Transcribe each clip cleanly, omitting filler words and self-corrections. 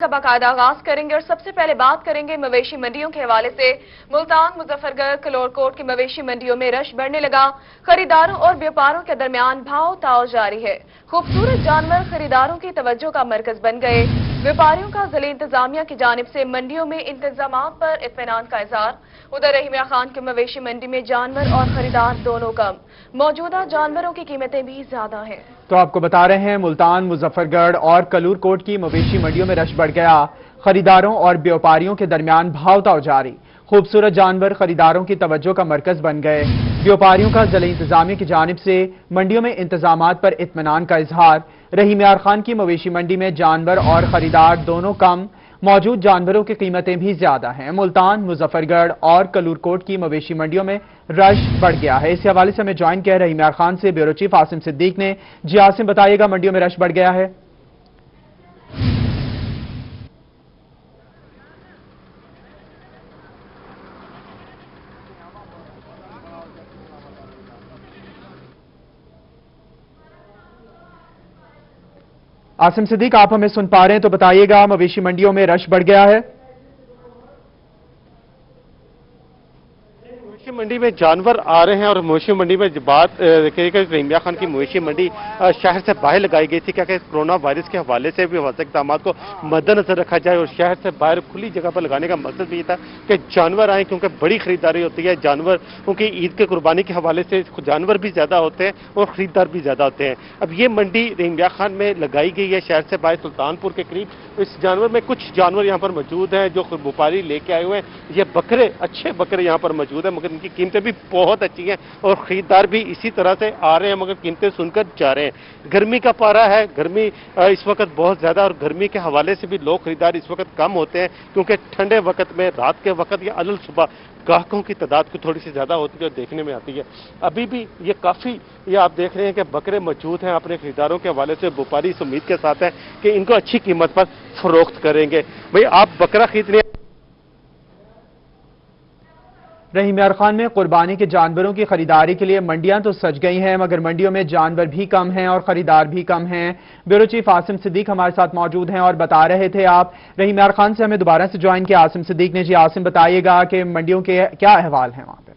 का बाकायदा आगाज करेंगे और सबसे पहले बात करेंगे मवेशी मंडियों के हवाले से। मुल्तान, मुजफ्फरगढ़, कलोरकोट की मवेशी मंडियों में रश बढ़ने लगा। खरीदारों और व्यापारियों के दरमियान भाव ताव जारी है। खूबसूरत जानवर खरीदारों की तवज्जो का मरकज बन गए। व्यापारियों का जिला इंतजामिया की जानिब से मंडियों में इंतजामात पर इत्मीनान का इजहार। उधर रहीम यार खान की मवेशी मंडी में जानवर और खरीदार दोनों कम, मौजूदा जानवरों की कीमतें भी ज्यादा हैं। तो आपको बता रहे हैं, मुल्तान, मुजफ्फरगढ़ और कलूरकोट की मवेशी मंडियों में रश बढ़ गया। खरीदारों और व्यापारियों के दरमियान भाव ताव जारी। खूबसूरत जानवर खरीदारों की तवज्जो का मरकज बन गए। व्यापारियों का जिला इंतजामिया की जानिब से मंडियों में इंतजामात पर इत्मीनान का इजहार। रहीम यार खान की मवेशी मंडी में जानवर और खरीदार दोनों कम, मौजूद जानवरों की कीमतें भी ज्यादा हैं। मुल्तान, मुजफ्फरगढ़ और कलूरकोट की मवेशी मंडियों में रश बढ़ गया है। इस हवाले से हमें ज्वाइन किया रहीम यार खान से ब्यूरो चीफ आसिम सिद्दीक ने। जी आसिम, बताइएगा, मंडियों में रश बढ़ गया है? आसिम सिद्दीक, आप हमें सुन पा रहे हैं तो बताइएगा, मवेशी मंडियों में रश बढ़ गया है? मवेशी मंडी में जानवर आ रहे हैं और मवेशी मंडी में बात रहीम यार खान की मवेशी मंडी शहर से बाहर लगाई गई थी, क्या कि कोरोना वायरस के हवाले से भी इकदाम को मद्देनजर रखा जाए और शहर से बाहर खुली जगह पर लगाने का मकसद भी ये था कि जानवर आए, क्योंकि बड़ी खरीदारी होती है। जानवर क्योंकि ईद के कुर्बानी के हवाले से जानवर भी ज्यादा होते हैं और खरीदार भी ज्यादा होते हैं। अब ये मंडी रहीम यार खान में लगाई गई है शहर से बाहर सुल्तानपुर के करीब। इस जानवर में कुछ जानवर यहाँ पर मौजूद हैं जो व्यापारी लेके आए हुए हैं। ये बकरे, अच्छे बकरे यहाँ पर मौजूद हैं, मगर इनकी कीमतें भी बहुत अच्छी हैं और खरीदार भी इसी तरह से आ रहे हैं, मगर कीमतें सुनकर जा रहे हैं। गर्मी का पारा है, गर्मी इस वक्त बहुत ज्यादा, और गर्मी के हवाले से भी लोग खरीदार इस वक्त कम होते हैं, क्योंकि ठंडे वक्त में रात के वक्त या अदल सुबह ग्राहकों की तादाद को थोड़ी सी ज्यादा होती है और देखने में आती है। अभी भी ये काफी, ये आप देख रहे हैं कि बकरे मौजूद हैं। अपने खरीदारों के हवाले से व्यापारी इस उम्मीद के साथ हैं कि इनको अच्छी कीमत पर फरोख्त करेंगे। भाई, आप बकरा खरीदने रहीम यार खान में कुर्बानी के जानवरों की खरीदारी के लिए मंडियां तो सज गई हैं, मगर मंडियों में जानवर भी कम हैं और खरीदार भी कम हैं। ब्यूरो चीफ आसिम सिद्दीक हमारे साथ मौजूद हैं और बता रहे थे आप। रहीम यार खान से हमें दोबारा से ज्वाइन किया आसिम सिद्दीक ने। जी आसिम, बताइएगा कि मंडियों के क्या अहवाल हैं वहां पे?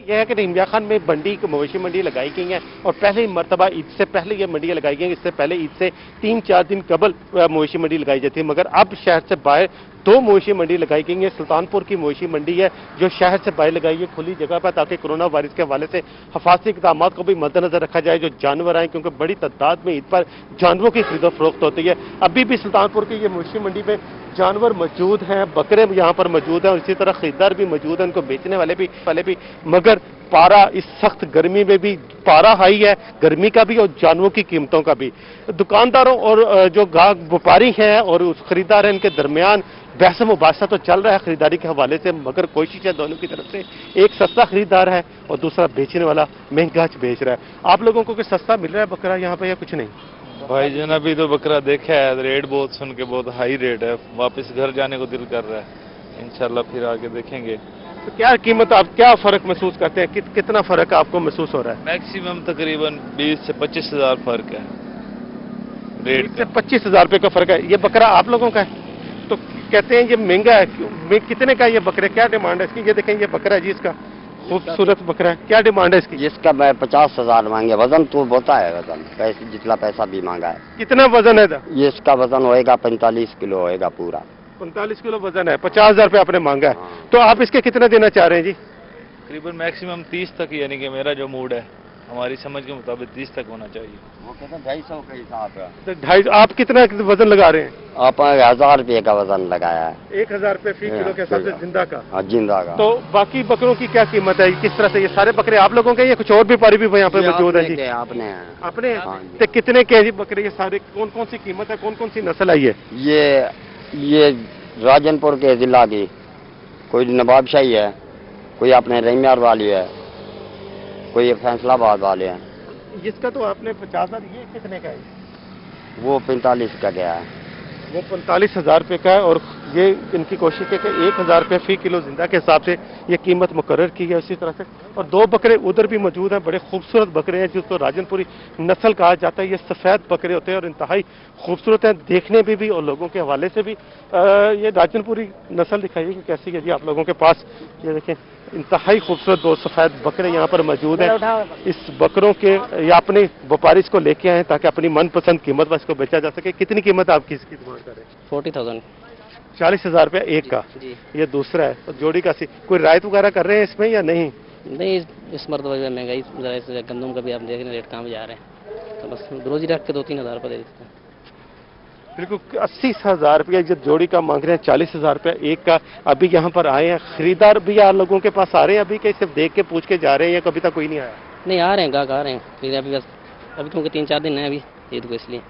यह है कि रहीम यार खान में मवेशी मंडी लगाई गई है और पहले मरतबा ईद से पहले ये मंडियां लगाई गई। इससे पहले ईद से 3-4 दिन कबल मवेशी मंडी लगाई जाती है, मगर अब शहर से बाहर 2 मवेशी मंडी लगाई गई है। सुल्तानपुर की मवेशी मंडी है जो शहर से बाहर लगाई है खुली जगह पर, ताकि कोरोना वायरस के हवाले से हिफाजती इक़दाम को भी मद्देनजर रखा जाए। जो जानवर आए, क्योंकि बड़ी तादाद में ईद पर जानवरों की खरीदो फरोख्त होती है। अभी भी सुल्तानपुर की ये मवेशी मंडी में जानवर मौजूद हैं, बकरे यहाँ पर मौजूद हैं और इसी तरह खरीदार भी मौजूद हैं, उनको बेचने वाले भी। मगर पारा इस सख्त गर्मी में भी पारा हाई है, गर्मी का भी और जानवरों की कीमतों का भी। दुकानदारों और जो व्यापारी हैं और उस खरीदार हैं, इनके दरमियान बहस मुबासा तो चल रहा है खरीदारी के हवाले से, मगर कोशिश है दोनों की तरफ से। एक सस्ता खरीदार है और दूसरा बेचने वाला महंगा बेच रहा है। आप लोगों को कुछ सस्ता मिल रहा है बकरा यहाँ पे या कुछ नहीं? भाई जन अभी तो बकरा देखा है, रेट बहुत सुन के बहुत हाई रेट है, वापस घर जाने को दिल कर रहा है। इंशाल्लाह फिर आगे देखेंगे। तो क्या कीमत, आप क्या फर्क महसूस करते हैं? कितना फर्क आपको महसूस हो रहा है? मैक्सिमम तकरीबन 20 से 25 हजार फर्क है रेट से 25 हजार रुपए का फर्क है। ये बकरा आप लोगों का है तो कहते हैं ये महंगा है क्यों? कितने का ये बकरे, क्या डिमांड है इसकी? ये देखें, ये बकरा है जी, इसका खूबसूरत बकरा है, क्या डिमांड है इसकी? जिसका मैं 50 हजार मांगे, वजन तो होता है, वजन पैसे जितना पैसा भी मांगा है। कितना वजन है? ये इसका वजन होएगा 45 किलो होएगा पूरा। 45 किलो वजन है, 50 हजार रुपये आपने मांगा है। तो आप इसके कितने देना चाह रहे हैं जी? तकरीबन मैक्सिमम 30 तक, यानी कि मेरा जो मूड है, हमारी समझ के मुताबिक 30 तक होना चाहिए। वो कहते हैं 250 के हिसाब है। तो 250, आप कितना वजन लगा रहे हैं? आप 1000 रुपये का वजन लगाया है। 1000 रुपये फी किलो के हिसाब से जिंदा का? हाँ, जिंदा का। तो बाकी बकरों की क्या कीमत है, किस तरह से? ये सारे बकरे आप लोगों के या कुछ और व्यापारी भी यहाँ पे मौजूद है जी? आपने तो कितने के जी बकरे ये सारे? कौन कौन सी कीमत है, कौन कौन सी नस्ल है ये राजनपुर के जिला की, कोई नवाबशाही है, कोई अपने रहीम यार वाली है, कोई फैसलाबाद वाले हैं। इसका तो आपने 50 हजार, ये कितने का है? वो 45 का गया है। वो 45,000 रुपये का है और ये इनकी कोशिश है कि 1,000 रुपये फी किलो जिंदा के हिसाब से ये कीमत मुकर्रर की है। उसी तरह से और 2 बकरे उधर भी मौजूद हैं, बड़े खूबसूरत बकरे हैं जिसको राजनपुरी नस्ल कहा जाता है। ये सफ़ेद बकरे होते हैं और इंतहाई खूबसूरत हैं देखने में भी और लोगों के हवाले से भी। ये राजनपुरी नस्ल दिखाइए कि कैसी है जी आप लोगों के पास। ये देखें इंतहाई खूबसूरत 2 सफ़ेद बकरे यहाँ पर मौजूद हैं। इस बकरों के या अपने व्यापारी इसको लेके आए ताकि अपनी मनपसंद कीमत पर इसको बेचा जा सके। कितनी कीमत आपकी इसकी डिमांड कर रहे हैं? 40,000। 40,000 रुपये एक का जी। ये दूसरा है और जोड़ी का कोई रायत वगैरह कर रहे हैं इसमें या नहीं? नहीं, इस मरतबा महंगाई ज़रा से गंदम का भी आप देख रहे हैं रेट कहाँ भी जा रहे हैं, तो बस रोज़ ही रख के 2-3 हज़ार रुपये दे देते हैं। बिल्कुल 80,000 रुपया जो जोड़ी का मांग रहे हैं, 40,000 रुपया एक का। अभी यहाँ पर आए हैं खरीदार भी आप लोगों के पास आ रहे हैं अभी के सिर्फ देख के पूछ के जा रहे हैं या कभी तक कोई नहीं आया? नहीं, आ रहे हैं, गाहक आ रहे हैं फिर अभी बस अभी क्योंकि 3-4 दिन है अभी ईद को, इसलिए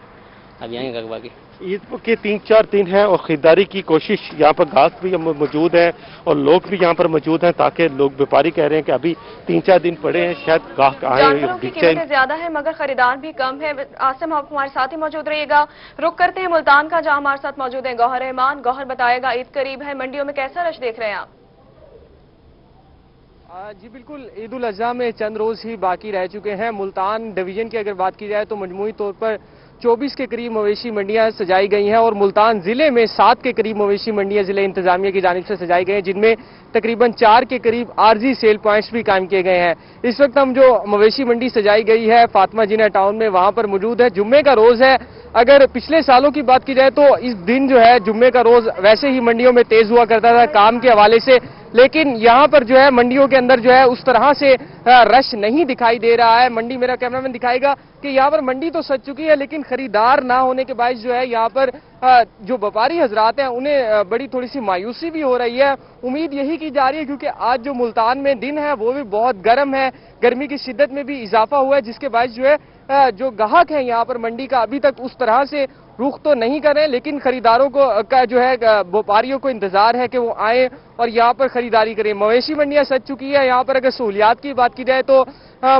अभी आएंगे गाहक बाकी। ईद के 3-4 दिन है और खरीदारी की कोशिश यहाँ पर गाहक भी मौजूद है और लोग भी यहाँ पर मौजूद हैं ताकि लोग व्यापारी कह रहे हैं कि अभी 3-4 दिन पड़े हैं शायद गाहक आए। जानवरों की कीमतें ज्यादा है मगर खरीदार भी कम है। आसिम आप हमारे साथ ही मौजूद रहिएगा। रुक करते हैं मुल्तान का, जहां हमारे साथ मौजूद है गौहर रहमान। गौहर बताएगा ईद करीब है, मंडियों में कैसा रश देख रहे हैं आप? जी बिल्कुल, ईद उल अज़हा में चंद रोज़ ही बाकी रह चुके हैं। मुल्तान डिवीजन की अगर बात की जाए तो मजमूई तौर पर 24 के करीब मवेशी मंडियां सजाई गई हैं और मुल्तान जिले में 7 के करीब मवेशी मंडियां जिले इंतजामिया की जानिब से सजाई गई हैं, जिनमें तकरीबन 4 के करीब आरजी सेल पॉइंट्स भी कायम किए गए हैं। इस वक्त हम जो मवेशी मंडी सजाई गई है फातिमा जिना टाउन में, वहां पर मौजूद है। जुम्मे का रोज है। अगर पिछले सालों की बात की जाए तो इस दिन जो है जुम्मे का रोज वैसे ही मंडियों में तेज हुआ करता था काम के हवाले से, लेकिन यहाँ पर जो है मंडियों के अंदर जो है उस तरह से रश नहीं दिखाई दे रहा है। मंडी मेरा कैमरामैन दिखाएगा कि यहाँ पर मंडी तो सज चुकी है लेकिन खरीदार ना होने के बायस जो है यहाँ पर जो व्यापारी हजरात हैं उन्हें बड़ी थोड़ी सी मायूसी भी हो रही है। उम्मीद यही की जा रही है क्योंकि आज जो मुल्तान में दिन है वो भी बहुत गर्म है, गर्मी की शिद्दत में भी इजाफा हुआ है, जिसके बायस जो है जो ग्राहक हैं यहाँ पर मंडी का अभी तक उस तरह से रुख तो नहीं कर रहे, लेकिन खरीदारों को का जो है व्यापारियों को इंतजार है कि वो आए और यहाँ पर खरीदारी करें। मवेशी मंडियां सज चुकी है। यहाँ पर अगर सहूलियात की बात की जाए तो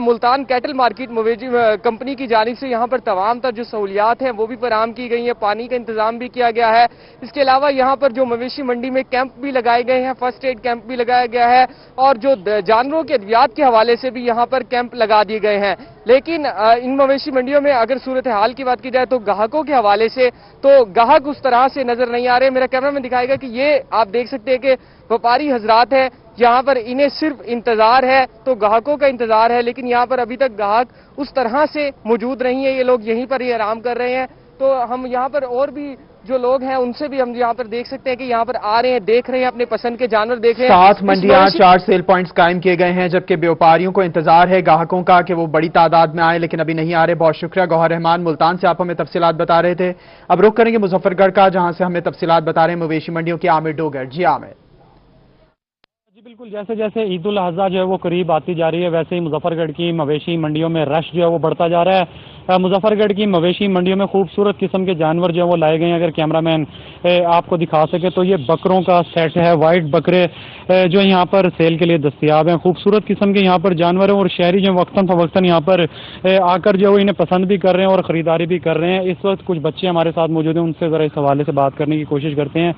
मुल्तान कैटल मार्केट मवेशी कंपनी की जानिब से यहाँ पर तमाम तर जो सहूलियात हैं वो भी फराहम की गई हैं, पानी का इंतजाम भी किया गया है। इसके अलावा यहाँ पर जो मवेशी मंडी में कैंप भी लगाए गए हैं, फर्स्ट एड कैंप भी लगाया गया है और जो जानवरों के अद्वियात के हवाले से भी यहाँ पर कैंप लगा दिए गए हैं। लेकिन इन मवेशी मंडियों में अगर सूरत हाल की बात की जाए तो ग्राहकों के हवाले से तो ग्राहक उस तरह से नजर नहीं आ रहे। मेरा कैमरामैन दिखाएगा कि ये आप देख सकते हैं कि व्यापारी हजरात हैं, यहाँ पर इन्हें सिर्फ इंतजार है तो ग्राहकों का इंतजार है, लेकिन यहाँ पर अभी तक ग्राहक उस तरह से मौजूद नहीं है। ये लोग यहीं पर ही आराम कर रहे हैं। तो हम यहाँ पर और भी जो लोग हैं उनसे भी हम यहाँ पर देख सकते हैं कि यहाँ पर आ रहे हैं, देख रहे हैं, अपने पसंद के जानवर देख रहे हैं। 7 मंडियां 4 सेल पॉइंट्स कायम किए गए हैं, जबकि व्यापारियों को इंतजार है ग्राहकों का कि वो बड़ी तादाद में आए, लेकिन अभी नहीं आ रहे। बहुत शुक्रिया गौहर रहमान, मुल्तान से आप हमें तफसीलात बता रहे थे। अब रुख करेंगे मुजफ्फरगढ़ का, जहां से हमें तफसीलात बता रहे हैं मवेशी मंडियों के आमिर डोगर। जी आमिर। बिल्कुल, जैसे जैसे ईद उल अज़हा जो है वो करीब आती जा रही है वैसे ही मुजफ्फरगढ़ की मवेशी मंडियों में रश जो है वो बढ़ता जा रहा है। मुजफ्फरगढ़ की मवेशी मंडियों में खूबसूरत किस्म के जानवर जो है वो लाए गए हैं। अगर कैमरामैन आपको दिखा सके तो ये बकरों का सेट है, वाइट बकरे जो यहाँ पर सेल के लिए दस्तियाब हैं। खूबसूरत किस्म के यहाँ पर जानवर हैं और शहरी जो वक्तन फवक्तन यहाँ पर आकर जो है वो इन्हें पसंद भी कर रहे हैं और ख़रीदारी भी कर रहे हैं। इस वक्त कुछ बच्चे हमारे साथ मौजूद हैं, उनसे ज़रा इस हवाले से बात करने की कोशिश करते हैं।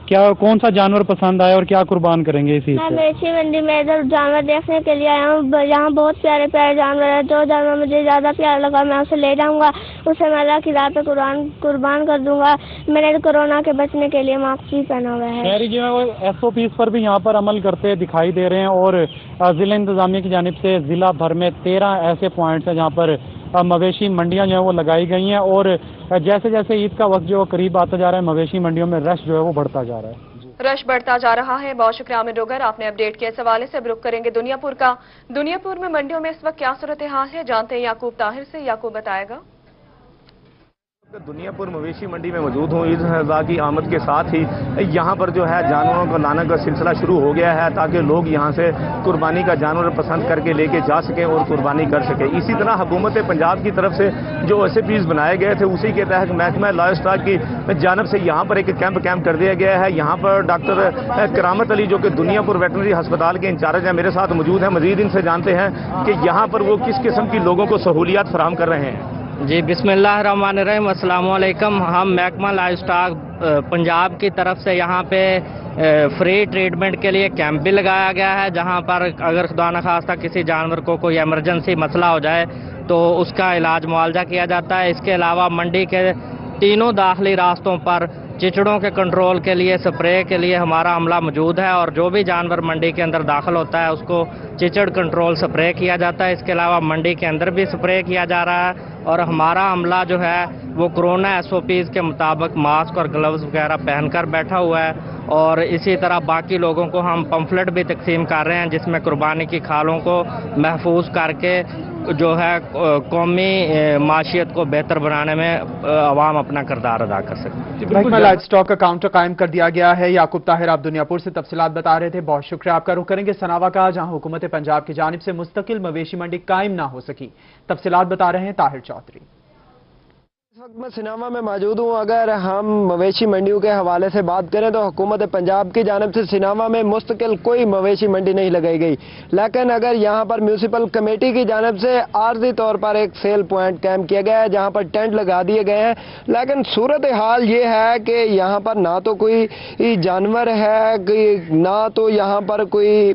क्या कौन सा जानवर पसंद आया और क्या कुर्बान करेंगे इसी से? मैं मवेशी मंडी में इधर जानवर देखने के लिए आया हूँ। यहाँ बहुत प्यारे प्यारे जानवर है। जो जानवर मुझे ज़्यादा प्यारा लगा मैं उसे ले जाऊँगा, उसे मैं अल्लाह की राह पे कुर्बान कर दूंगा। मैंने कोरोना के बचने के लिए मास्क भी पहना हुआ है। शहरी जो है वो SOPs पर भी यहाँ पर अमल करते दिखाई दे रहे हैं और जिला इंतजामिया की जानिब से जिला भर में 13 ऐसे पॉइंट्स हैं जहाँ पर मवेशी मंडियां जो है वो लगाई गई हैं और जैसे जैसे ईद का वक्त जो है करीब आता जा रहा है मवेशी मंडियों में रश जो है वो बढ़ता जा रहा है। रश बढ़ता जा रहा है। बहुत शुक्रिया आमिर डोगर, आपने अपडेट किया। इस हवाले से अब रुख करेंगे दुनियापुर का। दुनियापुर में मंडियों में इस वक्त क्या सूरत हाल है, जानते हैं याकूब ताहिर से। याकूब बताएगा। दुनियापुर मवेशी मंडी में मौजूद हूँ। ईद उल अज़हा की आमद के साथ ही यहाँ पर जो है जानवरों को लाने का सिलसिला शुरू हो गया है ताकि लोग यहाँ से कुर्बानी का जानवर पसंद करके लेके जा सकें और कुर्बानी कर सकें। इसी तरह हुकूमत पंजाब की तरफ से जो SOPs बनाए गए थे उसी के तहत महकमा लाइव स्टॉक की जानब से यहाँ पर एक कैंप कर दिया गया है। यहाँ पर डॉक्टर करामत अली जो कि दुनियापुर वेटनरी अस्पताल के इंचार्ज हैं मेरे साथ मौजूद हैं। मजीद इनसे जानते हैं कि यहाँ पर वो किस किस्म की लोगों को सहूलियात फराहम कर रहे हैं। جی بسم اللہ الرحمن الرحیم، السلام علیکم۔ ہم محکمہ لائف اسٹاک پنجاب کی طرف سے یہاں پہ فری ٹریٹمنٹ کے لیے کیمپ بھی لگایا گیا ہے، جہاں پر اگر خدا نخواستہ کسی جانور کو کوئی ایمرجنسی مسئلہ ہو جائے تو اس کا علاج معالجہ کیا جاتا ہے۔ اس کے علاوہ منڈی کے تینوں داخلی راستوں پر چچڑوں کے کنٹرول کے لیے سپرے کے لیے ہمارا عملہ موجود ہے، اور جو بھی جانور منڈی کے اندر داخل ہوتا ہے اس کو چچڑ کنٹرول سپرے کیا جاتا ہے۔ اس کے علاوہ منڈی کے اندر بھی سپرے کیا جا رہا ہے، اور ہمارا عملہ جو ہے وہ کورونا SOPs کے مطابق ماسک اور گلوز وغیرہ پہن کر بیٹھا ہوا ہے، اور اسی طرح باقی لوگوں کو ہم پمفلٹ بھی تقسیم کر رہے ہیں جس میں قربانی کی کھالوں کو محفوظ کر کے جو ہے قومی معیشت کو بہتر بنانے میں عوام اپنا کردار ادا کر سکتے ہیں۔ محکمہ لائف اسٹاک کا کاؤنٹر قائم کر دیا گیا ہے۔ یعقوب طاہر آپ دنیا پور سے تفصیلات بتا رہے تھے، بہت شکریہ۔ آپ کا رخ کریں گے سناوا کا، جہاں حکومت پنجاب کی جانب سے مستقل مویشی منڈی قائم نہ ہو سکی۔ تفصیلات بتا رہے ہیں طاہر چودھری۔ اس وقت میں سناوا میں موجود ہوں۔ اگر ہم مویشی منڈیوں کے حوالے سے بات کریں تو حکومت پنجاب کی جانب سے سناوا میں مستقل کوئی مویشی منڈی نہیں لگائی گئی، لیکن اگر یہاں پر میونسپل کمیٹی کی جانب سے عارضی طور پر ایک سیل پوائنٹ قائم کیا گیا ہے جہاں پر ٹینٹ لگا دیے گئے ہیں، لیکن صورتحال یہ ہے کہ یہاں پر نہ تو کوئی جانور ہے، نہ تو یہاں پر کوئی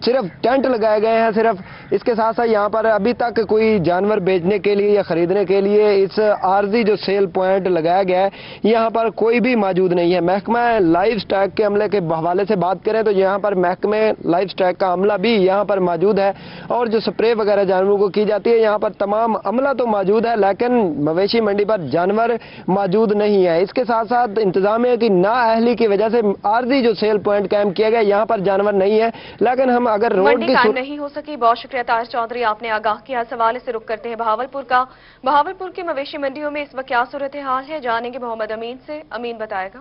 صرف ٹینٹ لگائے گئے ہیں صرف۔ اس کے ساتھ ساتھ یہاں پر ابھی تک کوئی جانور بیچنے کے لیے یا خریدنے کے لیے اس عارضی جو سیل پوائنٹ لگایا گیا ہے یہاں پر کوئی بھی موجود نہیں ہے۔ محکمہ لائف اسٹاک کے عملے کے حوالے سے بات کریں تو یہاں پر محکمہ لائف اسٹاک کا عملہ بھی یہاں پر موجود ہے، اور جو سپرے وغیرہ جانوروں کو کی جاتی ہے یہاں پر تمام عملہ تو موجود ہے، لیکن مویشی منڈی پر جانور موجود نہیں ہے۔ اس کے ساتھ ساتھ انتظامیہ کی نااہلی کی وجہ سے عارضی جو سیل پوائنٹ قائم کیا گیا یہاں پر جانور نہیں ہے، لیکن ہم اگر روڈ منڈی قائم نہیں ہو سکی۔ بہت شکریہ طاہر چودھری، آپ نے آگاہ کیا۔ اس حوالے سے رخ کرتے ہیں بہاولپور کا۔ بہاولپور کی مویشی منڈیوں میں اس وقت کیا صورتحال ہے، جانیں گے محمد امین سے۔ امین بتائے گا۔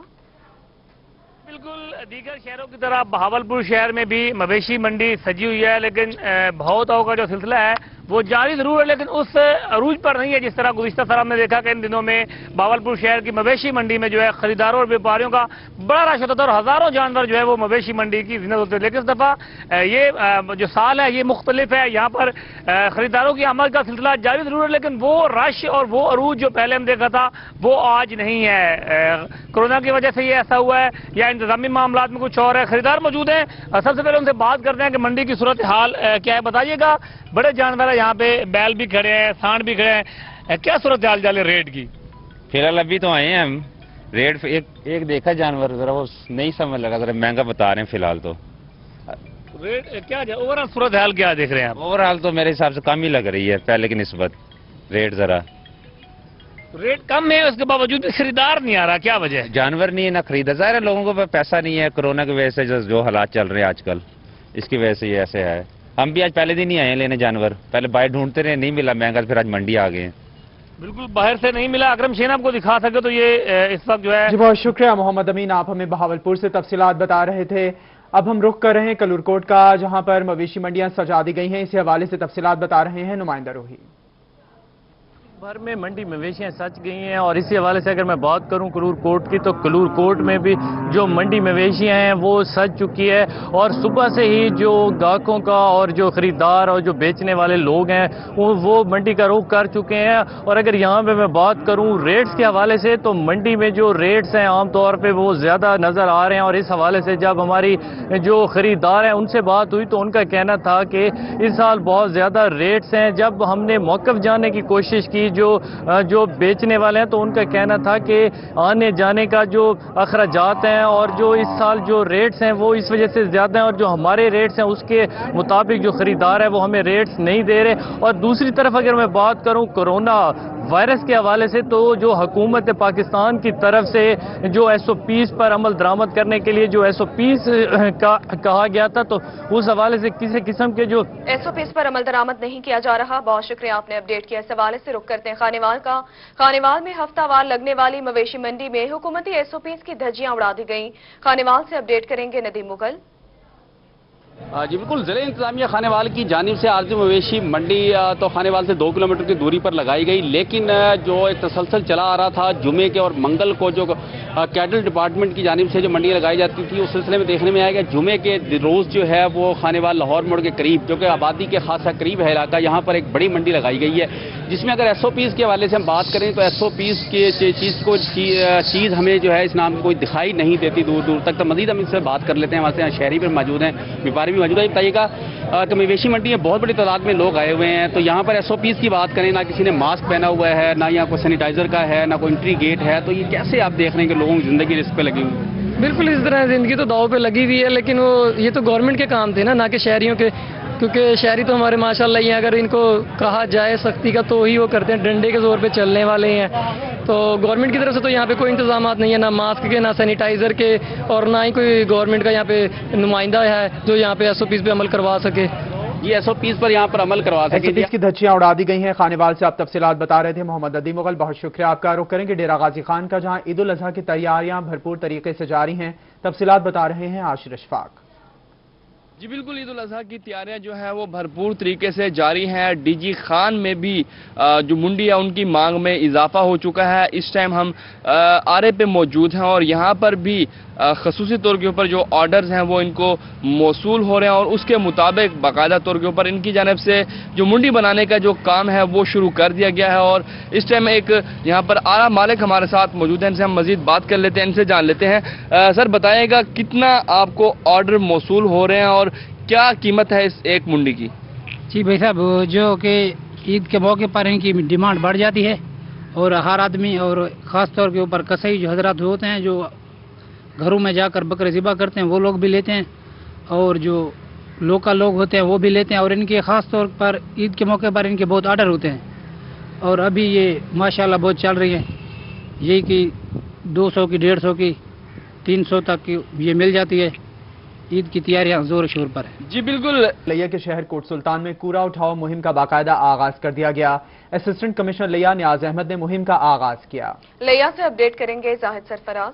بالکل دیگر شہروں کی طرح بہاولپور شہر میں بھی مویشی منڈی سجی ہوئی ہے، لیکن بہتوں کا جو سلسلہ ہے وہ جاری ضرور ہے، لیکن اس عروج پر نہیں ہے جس طرح گزشتہ سال ہم نے دیکھا کہ ان دنوں میں بہاولپور شہر کی مویشی منڈی میں جو ہے خریداروں اور بیوپاریوں کا بڑا رش ہوتا تھا، اور ہزاروں جانور جو ہے وہ مویشی منڈی کی زینت ہوتے ہیں۔ لیکن اس دفعہ یہ جو سال ہے یہ مختلف ہے، یہاں پر خریداروں کی آمد کا سلسلہ جاری ضرور ہے، لیکن وہ رش اور وہ عروج جو پہلے ہم دیکھا تھا وہ آج نہیں ہے۔ کورونا کی وجہ سے یہ ایسا ہوا ہے یا انتظامی معاملات میں کچھ اور ہے؟ خریدار موجود ہیں، سب سے پہلے ان سے بات کرتے ہیں کہ منڈی کی صورتحال کیا ہے، بتائیے گا۔ بڑے جانور ہیں یہاں پہ، بیل بھی کھڑے ہیں، سانڈ بھی کھڑے ہیں، کیا صورتحال چل ہے ریٹ کی؟ فی الحال ابھی تو آئے ہیں ہم، ریٹ ایک دیکھا جانور ذرا وہ نہیں سمجھ لگا، ذرا مہنگا بتا رہے ہیں فی الحال تو۔ ریٹ کیا اوورآل صورتحال کیا دیکھ رہے ہیں آپ؟ اوورآل تو میرے حساب سے کم ہی لگ رہی ہے پہلے کی نسبت، ریٹ ذرا ریٹ کم ہے، اس کے باوجود بھی خریدار نہیں آ رہا، کیا وجہ ہے؟ جانور نہیں ہے نہ خریدا، ظاہر ہے لوگوں کو پیسہ نہیں ہے، کورونا کی وجہ سے جو حالات چل رہے ہیں آج کل اس کی وجہ سے یہ ایسے ہے۔ ہم بھی آج پہلے دن ہی آئے ہیں لینے جانور، پہلے باہر ڈھونڈتے رہے نہیں ملا مہنگا، پھر آج منڈی آ گئے ہیں۔ بالکل باہر سے نہیں ملا۔ اکرم شین آپ کو دکھا سکے تو یہ اس وقت جو ہے جی بہت شکریہ محمد امین، آپ ہمیں بہاولپور سے تفصیلات بتا رہے تھے۔ اب ہم رخ کر رہے ہیں کلور کوٹ کا، جہاں پر مویشی منڈیاں سجا دی گئی ہیں، اسی حوالے سے تفصیلات بتا رہے ہیں نمائندہ روحی۔ بھر میں منڈی مویشیاں سج گئی ہیں، اور اسی حوالے سے اگر میں بات کروں کلور کوٹ کی تو کلور کوٹ میں بھی جو منڈی مویشیاں ہیں وہ سج چکی ہے، اور صبح سے ہی جو گاہکوں کا اور جو خریدار اور جو بیچنے والے لوگ ہیں وہ منڈی کا رخ کر چکے ہیں۔ اور اگر یہاں پہ میں بات کروں ریٹس کے حوالے سے تو منڈی میں جو ریٹس ہیں عام طور پہ وہ زیادہ نظر آ رہے ہیں، اور اس حوالے سے جب ہماری جو خریدار ہیں ان سے بات ہوئی تو ان کا کہنا تھا کہ اس سال بہت زیادہ ریٹس ہیں۔ جب ہم نے موقف جاننے کی کوشش کی جو بیچنے والے ہیں تو ان کا کہنا تھا کہ آنے جانے کا جو اخراجات ہیں اور جو اس سال جو ریٹس ہیں وہ اس وجہ سے زیادہ ہیں، اور جو ہمارے ریٹس ہیں اس کے مطابق جو خریدار ہے وہ ہمیں ریٹس نہیں دے رہے۔ اور دوسری طرف اگر میں بات کروں کورونا وائرس کے حوالے سے تو جو حکومت پاکستان کی طرف سے جو SOPs پر عمل درآمد کرنے کے لیے جو SOPs کا کہا گیا تھا تو اس حوالے سے کسی قسم کے جو SOPs پر عمل درآمد نہیں کیا جا رہا۔ بہت شکریہ آپ نے اپڈیٹ کیا۔ اس حوالے سے رخ کرتے ہیں خانیوال کا۔ خانیوال میں ہفتہ وار لگنے والی مویشی منڈی میں حکومتی SOPs کی دھجیاں اڑا دی گئیں۔ خانیوال سے اپڈیٹ کریں گے ندیم مغل۔ جی بالکل، ضلع انتظامیہ خانیوال کی جانب سے عارضی مویشی منڈی تو خانیوال سے 2 کلومیٹر کی دوری پر لگائی گئی، لیکن جو ایک تسلسل چلا آ رہا تھا جمعے کے اور منگل کو جو कैटल डिपार्टमेंट की जानिब से जो मंडियाँ लगाई जाती थी, उस सिलसिले में देखने में आया कि जुमे के रोज़ जो है वो खानेवाल लाहौर मोड़ के करीब, जो कि आबादी के खासा करीब है इलाका, यहाँ पर एक बड़ी मंडी लगाई गई है, जिसमें अगर SOPs के हवाले से हम बात करें तो SOPs के चीज़ हमें जो है इस नाम में कोई दिखाई नहीं देती दूर दूर तक। तो मजीद हम इससे बात कर लेते हैं। हमारे यहाँ शहरी भी मौजूद हैं, व्यापारी भी मौजूद है। बताइएगा कि मवेशी मंडी में बहुत बड़ी तादाद में लोग आए हुए हैं, तो यहाँ पर SOPs की बात करें, ना किसी ने मास्क पहना हुआ है, ना यहाँ कोई सैनिटाइजर का है, ना कोई एंट्री गेट है, तो ये कैसे आप देख रहे हैं कि लोगों की ज़िंदगी रिस्क पे लगी हुई है? बिल्कुल इस तरह ज़िंदगी तो दाव पे लगी हुई है, लेकिन ये तो गवर्नमेंट के काम थे ना कि शहरियों के, क्योंकि शहरी तो हमारे माशाल्लाह हैं, अगर इनको कहा जाए सख्ती का तो ही वो करते हैं, डंडे के जोर पे चलने वाले हैं। तो गवर्नमेंट की तरफ से तो यहाँ पे कोई इंतजाम नहीं है, ना मास्क के, ना सैनिटाइज़र के, और ना ही कोई गवर्नमेंट का यहाँ पे नुमाइंदा है जो यहाँ पे SOPs पे अमल करवा सके। ये SOPs पर यहाँ पर अमल करवा सके। SOPs की धज्जियां उड़ा दी गई हैं। खानेवाल से आप तफसीलात बता रहे थे मोहम्मद अदी मुगल, बहुत शुक्रिया आपका। रुख करेंगे डेरा गाजी खान का, जहाँ ईद उल अजहा की तैयारियां भरपूर तरीके से जारी हैं। तफसीलात बता रहे हैं आशिर अशफाक। जी बिल्कुल, ईद उल अजहा की तैयारियां जो है वो भरपूर तरीके से जारी हैं। DG खान में भी जो मुंडी है उनकी मांग में इजाफा हो चुका है। इस टाइम हम आरे पे मौजूद हैं और यहाँ पर भी खसूसी तौर के ऊपर जो ऑर्डर्स हैं वो इनको मौसूल हो रहे हैं और उसके मुताबिक बाकायदा तौर के ऊपर इनकी जानिब से जो मुंडी बनाने का जो काम है वो शुरू कर दिया गया है। और इस टाइम एक यहाँ पर आरा मालिक हमारे साथ मौजूद हैं, इनसे हम मजीद बात कर लेते हैं, इनसे जान लेते हैं। सर बताइएगा कितना आपको ऑर्डर मौसूल हो रहे हैं और क्या कीमत है इस एक मुंडी की? जी भाई साहब, जो कि ईद के मौके पर इनकी डिमांड बढ़ जाती है और हर आदमी और ख़ास तौर के ऊपर कसाई जो हजरात होते हैं जो घरों में जाकर बकरे ज़िबा करते हैं वो लोग भी लेते हैं और जो लोकल लोग होते हैं वो भी लेते हैं। और इनके ख़ास तौर पर ईद के मौके पर इनके बहुत ऑर्डर होते हैं और अभी ये माशाल्लाह बहुत चल रही है, यही कि 200 की 150 की 300 तक की ये मिल जाती है। ईद की तैयारियां जोर शोर पर है। जी बिल्कुल। लिया के शहर कोट सुल्तान में कूड़ा उठाओ मुहिम का बाकायदा आगाज कर दिया गया। असिस्टेंट कमिश्नर लिया नियाज अहमद ने मुहिम का आगाज किया। लिया से अपडेट करेंगे जाहिद सरफराज।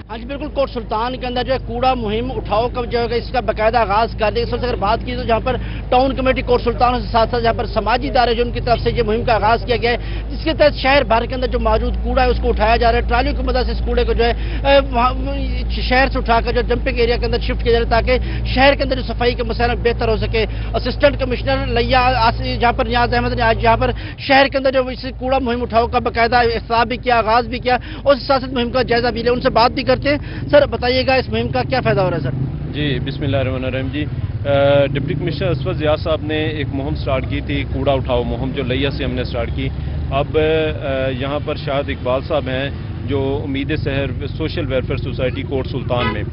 हाँ जी बिल्कुल, कोट सुल्तान के अंदर जो है कूड़ा मुहिम उठाओ का जो है इसका बाकायदा आगाज कर दिया। सबसे अगर बात की तो जहाँ पर टाउन कमेटी कोट सुल्तान के साथ साथ जहाँ पर समाजी इदारे जो उनकी तरफ से ये मुहिम का आगाज किया गया है, जिसके तहत शहर भर के अंदर जो मौजूद कूड़ा है उसको उठाया जा रहा है। ट्रालियों की मदद से इस कूड़े को जो है शहर से उठाकर जो डंपिंग एरिया के अंदर शिफ्ट किया जा रहा है ताकि शहर के अंदर जो सफाई के मसला बेहतर हो सके। असिस्टेंट कमिश्नर लिया जहाँ पर नियाज अहमद ने आज यहाँ पर शहर के अंदर जो इस कूड़ा मुहिम उठाओ का बाकायदा इफ्ताह भी किया, आगाज भी किया और साथ साथ मुहिम का जायजा भी लिया। उनसे बात भी करते हैं। सर बताइएगा इस मुहिम का क्या फायदा हो रहा है? सर जी बिस्मिल्लाहिर्रहमानिर्रहीम जी, डिप्टी कमिश्नर असफर जिया साहब ने एक मुहिम स्टार्ट की थी, कूड़ा उठाओ मुहिम, जो लिया से हमने स्टार्ट की। अब यहाँ पर शाहिद इकबाल साहब हैं जो उम्मीद शहर सोशल वेलफेयर सोसाइटी कोट सुल्तान में,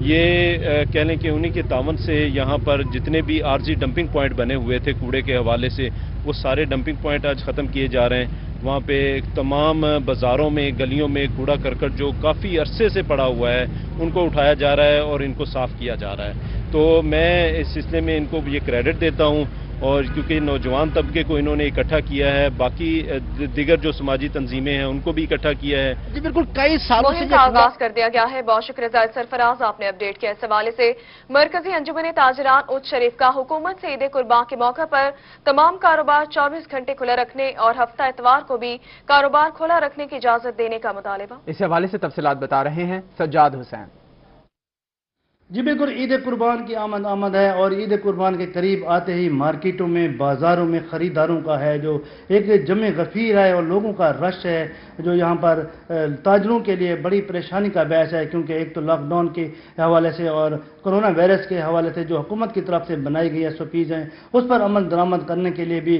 ये कह लें कि उन्हीं के तावन से यहाँ पर जितने भी आरजी डंपिंग पॉइंट बने हुए थे कूड़े के हवाले से, वो सारे डंपिंग पॉइंट आज ख़त्म किए जा रहे हैं। वहाँ पे तमाम बाज़ारों में गलियों में कूड़ा करकट जो काफ़ी अरसे से पड़ा हुआ है उनको उठाया जा रहा है और इनको साफ़ किया जा रहा है। तो मैं इस सिलसिले में इनको ये क्रेडिट देता हूँ और क्योंकि नौजवान तबके को इन्होंने इकट्ठा किया है, बाकी दीगर जो समाजी तंजीमें हैं उनको भी इकट्ठा किया है। जी बिल्कुल, कई सालों से आगाज कर दिया गया है। बहुत शुक्रिया जाहिद सरफराज, आपने अपडेट किया। इस हवाले से मरकजी अंजुमन ताजरान उच्च शरीफ का हुकूमत से ईद कुर्बान के मौके पर तमाम कारोबार 24 घंटे खुला रखने और हफ्ता इतवार को भी कारोबार खुला रखने की इजाजत देने का मुतालबा। इस हवाले से तफसीलात बता रहे हैं सज्जाद हुसैन। जी बिल्कुल, ईद कुर्बान की आमद है और ईद कुर्बान के करीब आते ही मार्केटों में बाज़ारों में ख़रीदारों का है जो एक जमे गफ़ीर है और लोगों का रश है जो यहाँ पर ताजरों के लिए बड़ी परेशानी का बहस है, क्योंकि एक तो लॉकडाउन के हवाले से और कोरोना वायरस के हवाले से जो हुकूमत की तरफ से बनाई गई SOPs हैं उस पर अमल दरामद करने के लिए भी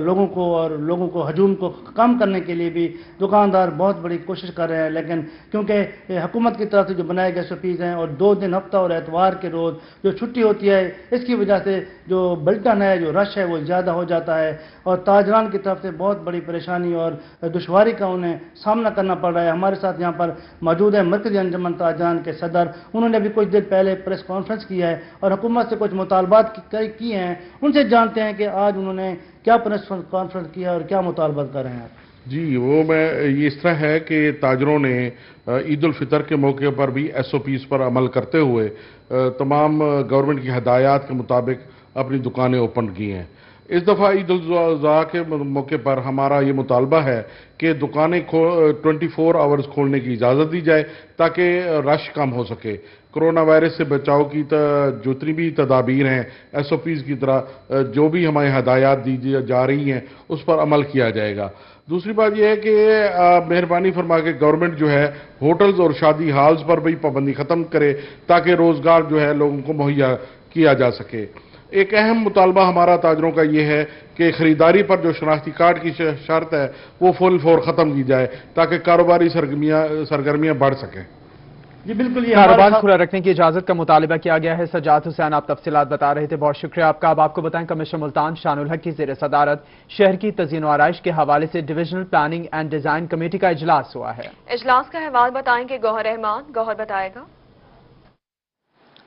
लोगों को हजूम को कम करने के लिए भी दुकानदार बहुत बड़ी कोशिश कर रहे हैं। लेकिन क्योंकि हुकूमत की तरफ से जो बनाए गए SOPs हैं और 2 दिन हफ्ता और एतवार के रोज़ जो छुट्टी होती है, इसकी वजह से जो बल्टन है, जो रश है वो ज़्यादा हो जाता है और ताजरान की तरफ से बहुत बड़ी परेशानी और दुश्वारी का उन्हें सामना करना पड़ रहा है। हमारे साथ यहाँ पर मौजूद है मरकज़ी अंजुमन ताजरान के सदर, उन्होंने भी कुछ देर पहले प्रेस कॉन्फ्रेंस किया है और हुकूमत से कुछ मुतालबात किए हैं। उनसे जानते हैं कि आज उन्होंने क्या प्रेस कॉन्फ्रेंस किया और क्या मुतालबात कर रहे हैं। जी, वो मैं ये इस तरह है कि ताजरों ने ईद उल फितर के मौके पर भी SOPs पर अमल करते हुए तमाम गवर्नमेंट की हदायत के मुताबिक अपनी दुकानें ओपन की हैं। इस दफ़ा ईद उल अज़हा के मौके पर हमारा ये मुतालबा है कि दुकानें 24 आवर्स खोलने की इजाज़त दी जाए ताकि रश कम हो सके। कोरोना वायरस से बचाव की जितनी भी तदाबीर हैं SOPs की तरह जो भी हमें हदायत दी जा रही हैं उस पर अमल किया जाएगा। दूसरी बात यह है कि मेहरबानी फरमा के गवर्नमेंट जो है होटल्स और शादी हॉल्स पर भी पाबंदी ख़त्म करे ताकि रोज़गार जो है लोगों को मुहैया किया जा सके। एक अहम मुतालबा हमारा ताजरों का ये है कि ख़रीदारी पर जो शनाख्ती कार्ड की शर्त है वो फुल फौर ख़त्म की जाए ताकि कारोबारी सरगर्मियाँ बढ़ सकें। जी बिल्कुल, ये कारोबार खुला रखने की इजाजत का मुतालबा किया गया है। सज्जाद हुसैन आप तफसीलात बता रहे थे, बहुत शुक्रिया आपका। अब आपको बताएं कमिश्नर मुल्तान शानुल हक की ज़ेर सदारत शहर की तज़ीन व आराइश के हवाले से divisional planning and design committee का इजलास हुआ है। इजलास का अहवाल बताएंगे गौहर रहमान। गौहर बताएगा।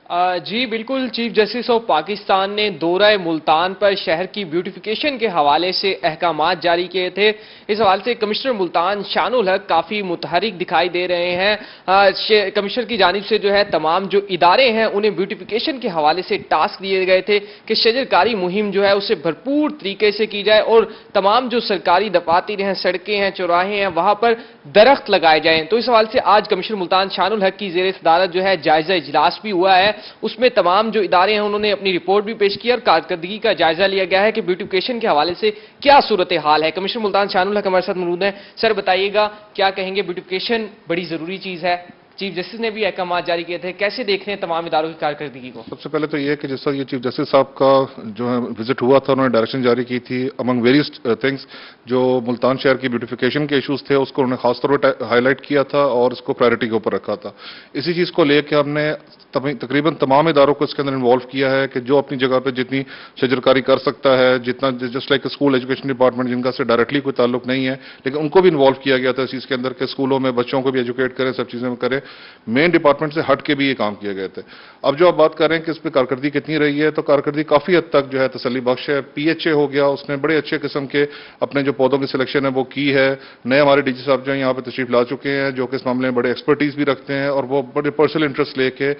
जी बिल्कुल, चीफ जस्टिस ऑफ पाकिस्तान ने दौरा मुल्तान पर शहर की ब्यूटिफिकेशन के हवाले से अहकामात जारी किए थे। इस हवाले से कमिश्नर मुल्तान शानुल हक काफ़ी मुतहरिक दिखाई दे रहे हैं। कमिश्नर की जानिब से जो है तमाम जो इदारे हैं उन्हें ब्यूटिफिकेशन के हवाले से टास्क दिए गए थे कि शजरकारी मुहिम जो है उसे भरपूर तरीके से की जाए और तमाम जो सरकारी दफातर हैं, सड़कें हैं, चौराहे हैं, वहां पर दरख्त लगाए जाएं। तो इस हवाले से आज कमिश्नर मुल्तान शानुल हक की ज़ेर सदारत जो है जायजा इजलास भी हुआ है। उसमें तमाम जो इदारे हैं उन्होंने अपनी रिपोर्ट भी पेश की और कारकर्दगी का जायजा लिया गया है कि ब्यूटिफिकेशन के हवाले से क्या सूरत हाल है। कमिश्नर मुल्तान शानुल हक हमारे साथ मौजूद हैं। सर बताइएगा, क्या कहेंगे, ब्यूटिफिकेशन बड़ी जरूरी चीज है, चीफ जस्टिस ने भी अहकाम जारी किए थे, कैसे देख रहे हैं तमाम इदारों की कारकर्दगी को? सबसे पहले तो ये है कि जैसा ये चीफ जस्टिस साहब का जो है विजिट हुआ था, उन्होंने डायरेक्शन जारी की थी अमंग वेरियस थिंग्स, जो मुल्तान शहर की ब्यूटिफिकेशन के इश्यूज थे उसको उन्होंने खासतौर पर हाईलाइट किया था और इसको प्रायोरिटी के ऊपर रखा था। इसी चीज को लेकर हमने तकरीबन तमाम इदारों को इसके अंदर इन्वॉल्व किया है कि जो अपनी जगह पे जितनी शजरकारी कर सकता है, जितना just like school education department जिनका से डायरेक्टली कोई ताल्लुक नहीं है लेकिन उनको भी इन्वॉल्व किया गया था इस चीज़ के अंदर के स्कूलों में बच्चों को भी एजुकेट करें, सब चीज़ें करें। मेन डिपार्टमेंट से हट के भी ये काम किए गए थे। अब जो आप बात कर रहे हैं कि इस पर कारकर्दगी कितनी रही है, तो कारकर्दगी काफ़ी हद तक जो है तसल्ली बख्श है। PHA हो गया, उसने बड़े अच्छे किस्म के अपने जो पौधों की सिलेक्शन है वो की है। नए हमारे DG साहब जो है यहाँ पे तशरीफ ला चुके हैं जो कि इस मामले में बड़े एक्सपर्टीज भी रखते हैं और वो बड़े पर्सनल इंटरेस्ट लेके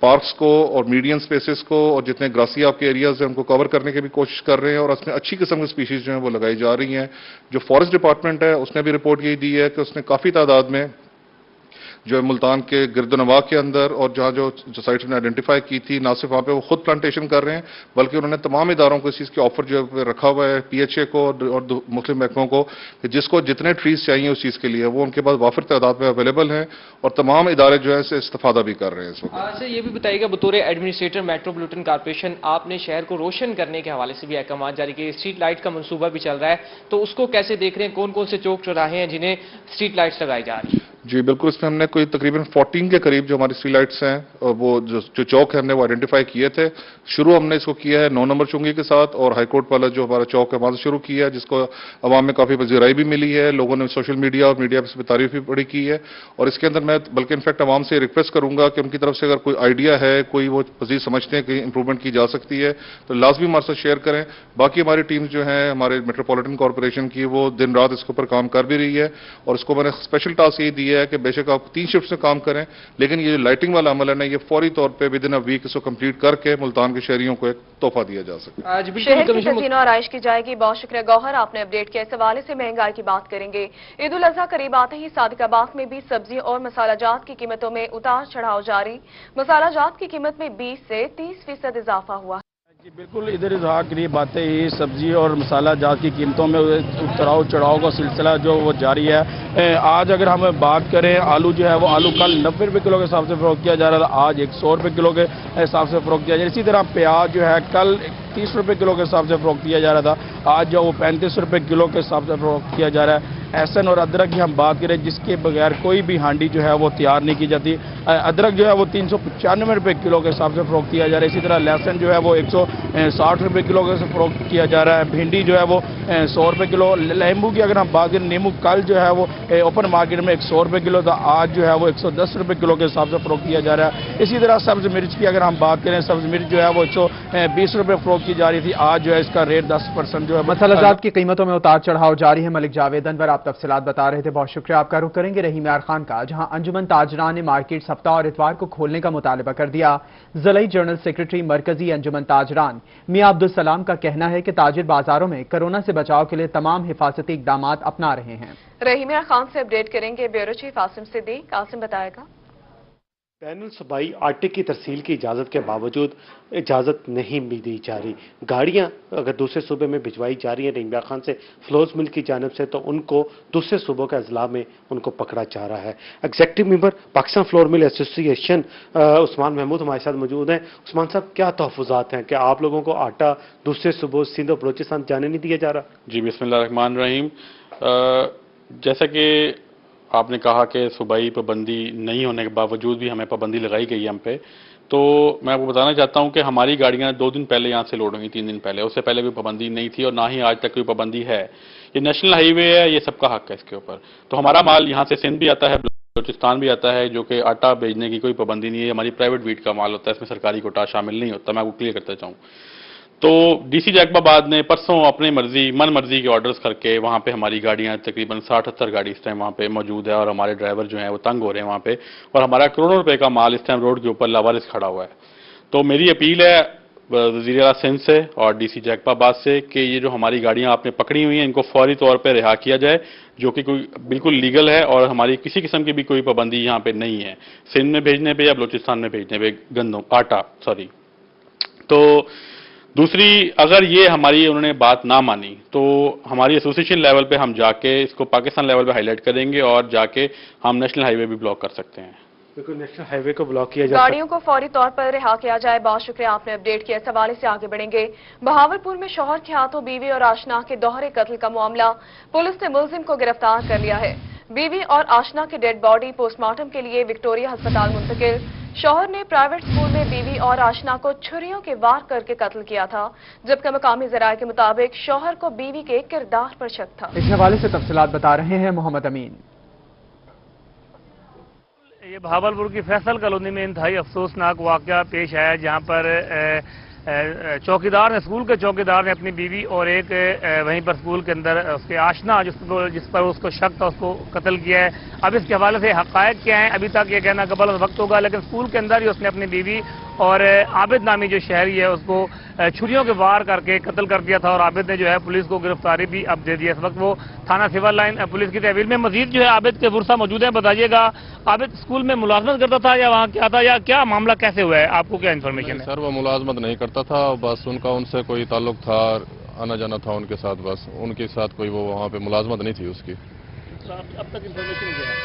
पार्क्स को और मीडियम स्पेसेस को और जितने ग्रासी आपके एरियाज हैं उनको कवर करने की भी कोशिश कर रहे हैं और उसमें अच्छी किस्म की स्पीशीज जो हैं वो लगाई जा रही हैं। जो फॉरेस्ट डिपार्टमेंट है उसने भी रिपोर्ट यही दी है कि उसने काफ़ी तादाद में जो है मुल्तान के गिरदनवा के अंदर और जहाँ जो साइट्स ने आइडेंटिफाई की थी, ना सिर्फ वहाँ पे वो खुद प्लांटेशन कर रहे हैं बल्कि उन्होंने तमाम इदारों को इस चीज़ की ऑफर जो है रखा हुआ है, PHA को और मुस्लिम महकमों को, कि जिसको जितने ट्रीज चाहिए उस चीज़ के लिए वो उनके पास वाफिर तादाद में अवेलेबल हैं और तमाम इदारे जो है इससे इस्तेफादा भी कर रहे हैं इस वक्त। सर ये भी बताइएगा, बतौर एडमिनिस्ट्रेटर मेट्रोपॉलिटन कॉर्पोरेशन आपने शहर को रोशन करने के हवाले से भी अहकाम जारी किए, स्ट्रीट लाइट का मनसूबा भी चल रहा है, तो उसको कैसे देख रहे हैं? कौन कौन से चौक चौराहे हैं जिन्हें स्ट्रीट लाइट्स लगाई जा रही है? जी बिल्कुल, इसमें हमने कोई तकरीबन 14 के करीब जो हमारी स्ट्रीट लाइट्स हैं वो जो चौक है हमने वो आइडेंटिफाई किए थे। शुरू हमने इसको किया है 9 नंबर चुंगी के साथ और हाईकोर्ट वाला जो हमारा चौक है वहाँ से शुरू किया है, जिसको अवाम में काफ़ी पजीराई भी मिली है, लोगों ने सोशल मीडिया और मीडिया पर तारीफ भी बड़ी की है। और इसके अंदर मैं बल्कि इनफैक्ट अवाम से रिक्वेस्ट करूंगा कि उनकी तरफ से अगर कोई आइडिया है, कोई वो मजीद समझते हैं कि इंप्रूवमेंट की जा सकती है तो लाजमी हमारे साथ शेयर करें। बाकी हमारी टीम जो है हमारे मेट्रोपॉलिटन कॉर्पोरेशन की वो दिन रात इसके ऊपर काम कर भी रही है और इसको मैंने स्पेशल टास्क ये दिया है कि बेशक आप 3 शिफ्ट से काम करें लेकिन ये जो लाइटिंग वाला अमल है ना ये फौरी तौर पे विद इन अ वीक इसको कंप्लीट करके मुल्तान के शहरियों को एक तोहफा दिया जा सके। शहर की तज़ीन और आराइश की जाएगी। बहुत शुक्रिया गौहर, आपने अपडेट किया। इस हवाले से महंगाई की बात करेंगे। ईद उल अज़हा करीब आते ही सादिकाबाद में भी सब्जी और मसाला जात की कीमतों में उतार चढ़ाव जारी। मसाला जात की कीमत में 20 से 30% इजाफा हुआ। जी बिल्कुल, इधर इज़हा करीब आते ही सब्जी और मसाला जात की कीमतों में उतराव चढ़ाव का सिलसिला जो वो जारी है। आज अगर हम बात करें आलू जो है वो आलू कल 90 रुपये किलो के हिसाब से फरोख्त किया जा रहा था, आज 100 रुपये किलो के हिसाब से फरोख्त किया जा रहा है। इसी तरह प्याज जो है कल 30 रुपये किलो के हिसाब से फरोख्त किया जा रहा था, आज जो वो 35 रुपये किलो के हिसाब से फरोख्त किया जा रहा है। एहसन और अदरक की हम बात करें जिसके बगैर कोई भी हांडी जो है वो तैयार नहीं की जाती, अदरक जो है वो 395 रुपये किलो के हिसाब से फरोख्त किया जा रहा है। इसी तरह लहसुन जो है वो 160 रुपये किलो के फरोख्त किया जा रहा है। भिंडी जो है वो 100 रुपये किलो। नींबू की अगर हम बात करें, नींबू कल जो है वो ओपन मार्केट में 100 रुपये किलो था, आज जो है वो 110 रुपये किलो के हिसाब से फरोख्त किया जा रहा है। इसी तरह सब्ज मिर्च की अगर हम बात करें, सब्ज मिर्च जो है वो 120 रुपये फरोख्त की जा रही थी, आज जो है इसका रेट 10% जो है। मसाला जात की कीमतों में उतार चढ़ाव जारी है। मलिक जावेद अनवर आप आप तफसीलात बता रहे थे, बहुत शुक्रिया। आपका रुख करेंगे रहीम यार खान का, जहां अंजुमन ताजरान ने मार्केट हफ्ता और इतवार को खोलने का मुतालबा कर दिया। ज़िलाई जनरल सेक्रेटरी मरकजी अंजुमन ताजरान मियां अब्दुल सलाम का कहना है कि ताजिर बाजारों में कोरोना से बचाव के लिए तमाम हिफाजती इकदाम अपना रहे हैं। रहीम यार खान से अपडेट करेंगे ब्यूरो चीफ आसिम सिद्दीक। आसिम बताएगा। पैनल सूबाई आटे की तरसील की इजाज़त के बावजूद इजाज़त नहीं दी जा रही। गाड़ियाँ अगर दूसरे सूबे में भिजवाई जा रही हैं रहीम यार खान से फ्लोज मिल की जानिब से, तो उनको दूसरे सूबों के अजला में उनको पकड़ा जा रहा है। Executive member Pakistan flour mill association Usman Mahmood हमारे साथ मौजूद हैं। उस्मान साहब, क्या तहफ़्फ़ुज़ात हैं कि आप लोगों को आटा दूसरे सूबों सिंध और बलोचिस्तान जाने नहीं दिया जा रहा? जी बिस्मिल्लाहिर्रहमानिर्रहीम। जैसा कि आपने कहा कि सूबाई पाबंदी नहीं होने के बावजूद भी हमें पाबंदी लगाई गई है हम पे, तो मैं आपको बताना चाहता हूं कि हमारी गाड़ियां 2 दिन पहले यहां से लोड हुई, 3 दिन पहले। उससे पहले भी पाबंदी नहीं थी और ना ही आज तक कोई पाबंदी है। ये नेशनल हाईवे है, ये सबका हक है इसके ऊपर। तो हमारा माल यहां से सिंध भी आता है, बलूचिस्तान भी आता है, जो कि आटा भेजने की कोई पाबंदी नहीं है। हमारी प्राइवेट वीट का माल होता है, इसमें सरकारी कोटा शामिल नहीं होता। मैं आपको क्लियर करता चाहूँ तो डीसी जैकबाबाद ने परसों अपनी मन मर्जी के ऑर्डर्स करके वहाँ पे हमारी गाड़ियाँ तकरीबन 60-70 गाड़ी इस टाइम वहाँ पे मौजूद है और हमारे ड्राइवर जो हैं वो तंग हो रहे हैं वहाँ पे, और हमारा करोड़ों रुपए का माल इस टाइम रोड के ऊपर लावारिस खड़ा हुआ है। तो मेरी अपील है वज़ीर आला सिंध से और डीसी जैकबाबाद से कि ये जो हमारी गाड़ियाँ आपने पकड़ी हुई हैं इनको फौरी तौर पर रिहा किया जाए, जो कि कोई बिल्कुल लीगल है और हमारी किसी किस्म की भी कोई पाबंदी यहाँ पे नहीं है सिंध में भेजने पे या बलूचिस्तान में भेजने पे तो दूसरी, अगर ये हमारी उन्होंने बात ना मानी तो हमारी एसोसिएशन लेवल पे हम जाके इसको पाकिस्तान लेवल पे हाईलाइट करेंगे और जाके हम नेशनल हाईवे भी ब्लॉक कर सकते हैं। बिल्कुल, नेशनल हाईवे को ब्लॉक किया जाए, गाड़ियों को फौरी तौर पर रिहा किया जाए। बहुत शुक्रिया, आपने अपडेट किया। इस हवाले से आगे बढ़ेंगे। बहावलपुर में शौहर के हाथों बीवी और आशना के दोहरे कत्ल का मामला, पुलिस ने मुलजिम को गिरफ्तार कर लिया है। बीवी और आशना की डेड बॉडी पोस्टमार्टम के लिए विक्टोरिया अस्पताल मुंतकिल। शौहर ने प्राइवेट स्कूल में बीवी और आशना को छुरियों के वार करके कत्ल किया था, जबकि मकामी ज़राए के मुताबिक शौहर को बीवी के किरदार पर शक था। इस हवाले से तफसीलात बता रहे हैं मोहम्मद अमीन। ये बहावलपुर की फैसल कॉलोनी में इंतहाई अफसोसनाक वाकया पेश आया, जहां पर चौकीदार ने, स्कूल के चौकीदार ने अपनी बीवी और एक वहीं पर स्कूल के अंदर उसके आशना जिस पर उसको शक था उसको कत्ल किया है। अब इसके हवाले से हक़ायक़ क्या हैं अभी तक ये कहना कबल वक्त होगा, लेकिन स्कूल के अंदर ही उसने अपनी बीवी और आबिद नामी जो शहरी है उसको छुरियों के वार करके कत्ल कर दिया था और आबिद ने जो है पुलिस को गिरफ्तारी भी अब दे दी है। इस वक्त वो थाना सिविल लाइन पुलिस की तहवील में। मजीद जो है आबिद के वर्सा मौजूद है। बताइएगा, आबिद स्कूल में मुलाजमत करता था या वहाँ क्या था, या क्या मामला कैसे हुआ है, आपको क्या इन्फॉर्मेशन है? सर, वो मुलाजमत नहीं करता था, बस उनसे कोई ताल्लुक था, आना जाना था उनके साथ, बस उनके साथ कोई वो वहाँ पे मुलाजमत नहीं थी उसकी। अब तक इन्फॉर्मेशन क्या है?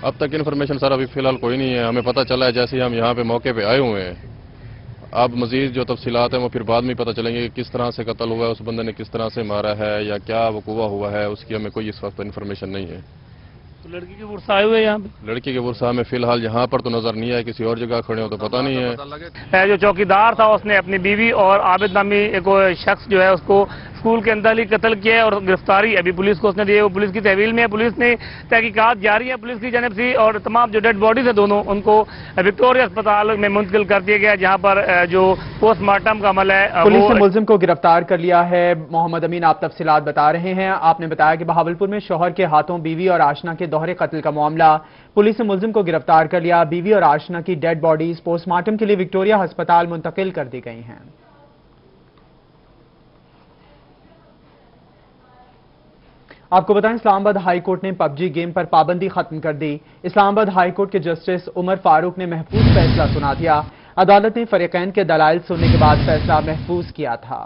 अब तक इन्फॉर्मेशन सर अभी फिलहाल कोई नहीं है। हमें पता चला है जैसे ही हम यहाँ पे मौके पे आए हुए हैं। अब मजीद जो तफसीलात हैं वो फिर बाद में पता चलेंगे कि किस तरह से कत्ल हुआ है, उस बंदे ने किस तरह से मारा है या क्या वकूआ हुआ है, उसकी हमें कोई इस वक्त इन्फॉर्मेशन नहीं है। तो लड़की के वर्सा आए हुए यहाँ पे? लड़की के वर्सा हमें फिलहाल यहाँ पर तो नजर नहीं आया, किसी और जगह खड़े हो तो पता नहीं है। जो चौकीदार था उसने अपनी बीवी और आबिद नामी एक शख्स जो है उसको स्कूल के अंदर ही कत्ल किया है और गिरफ्तारी अभी पुलिस को उसने दी है। वो पुलिस की तहवील में है। पुलिस ने तहकीकात जारी है पुलिस की जानिब से, और तमाम जो डेड बॉडीज है दोनों उनको विक्टोरिया अस्पताल में मुंतकिल कर दिया गया, जहाँ पर जो पोस्टमार्टम का अमल है। पुलिस ने मुलजिम को गिरफ्तार कर लिया है। मोहम्मद अमीन, आप तफसीलात बता रहे हैं। आपने बताया कि बहावलपुर में शौहर के हाथों बीवी और आशना के दोहरे कत्ल का मामला, पुलिस ने मुलजिम को गिरफ्तार कर लिया। बीवी और आशना की डेड बॉडीज पोस्टमार्टम के लिए विक्टोरिया अस्पताल मुंतकिल कर दी गई हैं। आपको बताएं, इस्लामाबाद हाई कोर्ट ने पबजी गेम पर पाबंदी खत्म कर दी। इस्लामाबाद हाई कोर्ट के जस्टिस उमर फारूक ने महफूज फैसला सुना दिया। अदालत ने फरीकैन के दलाइल सुनने के बाद फैसला महफूज किया था।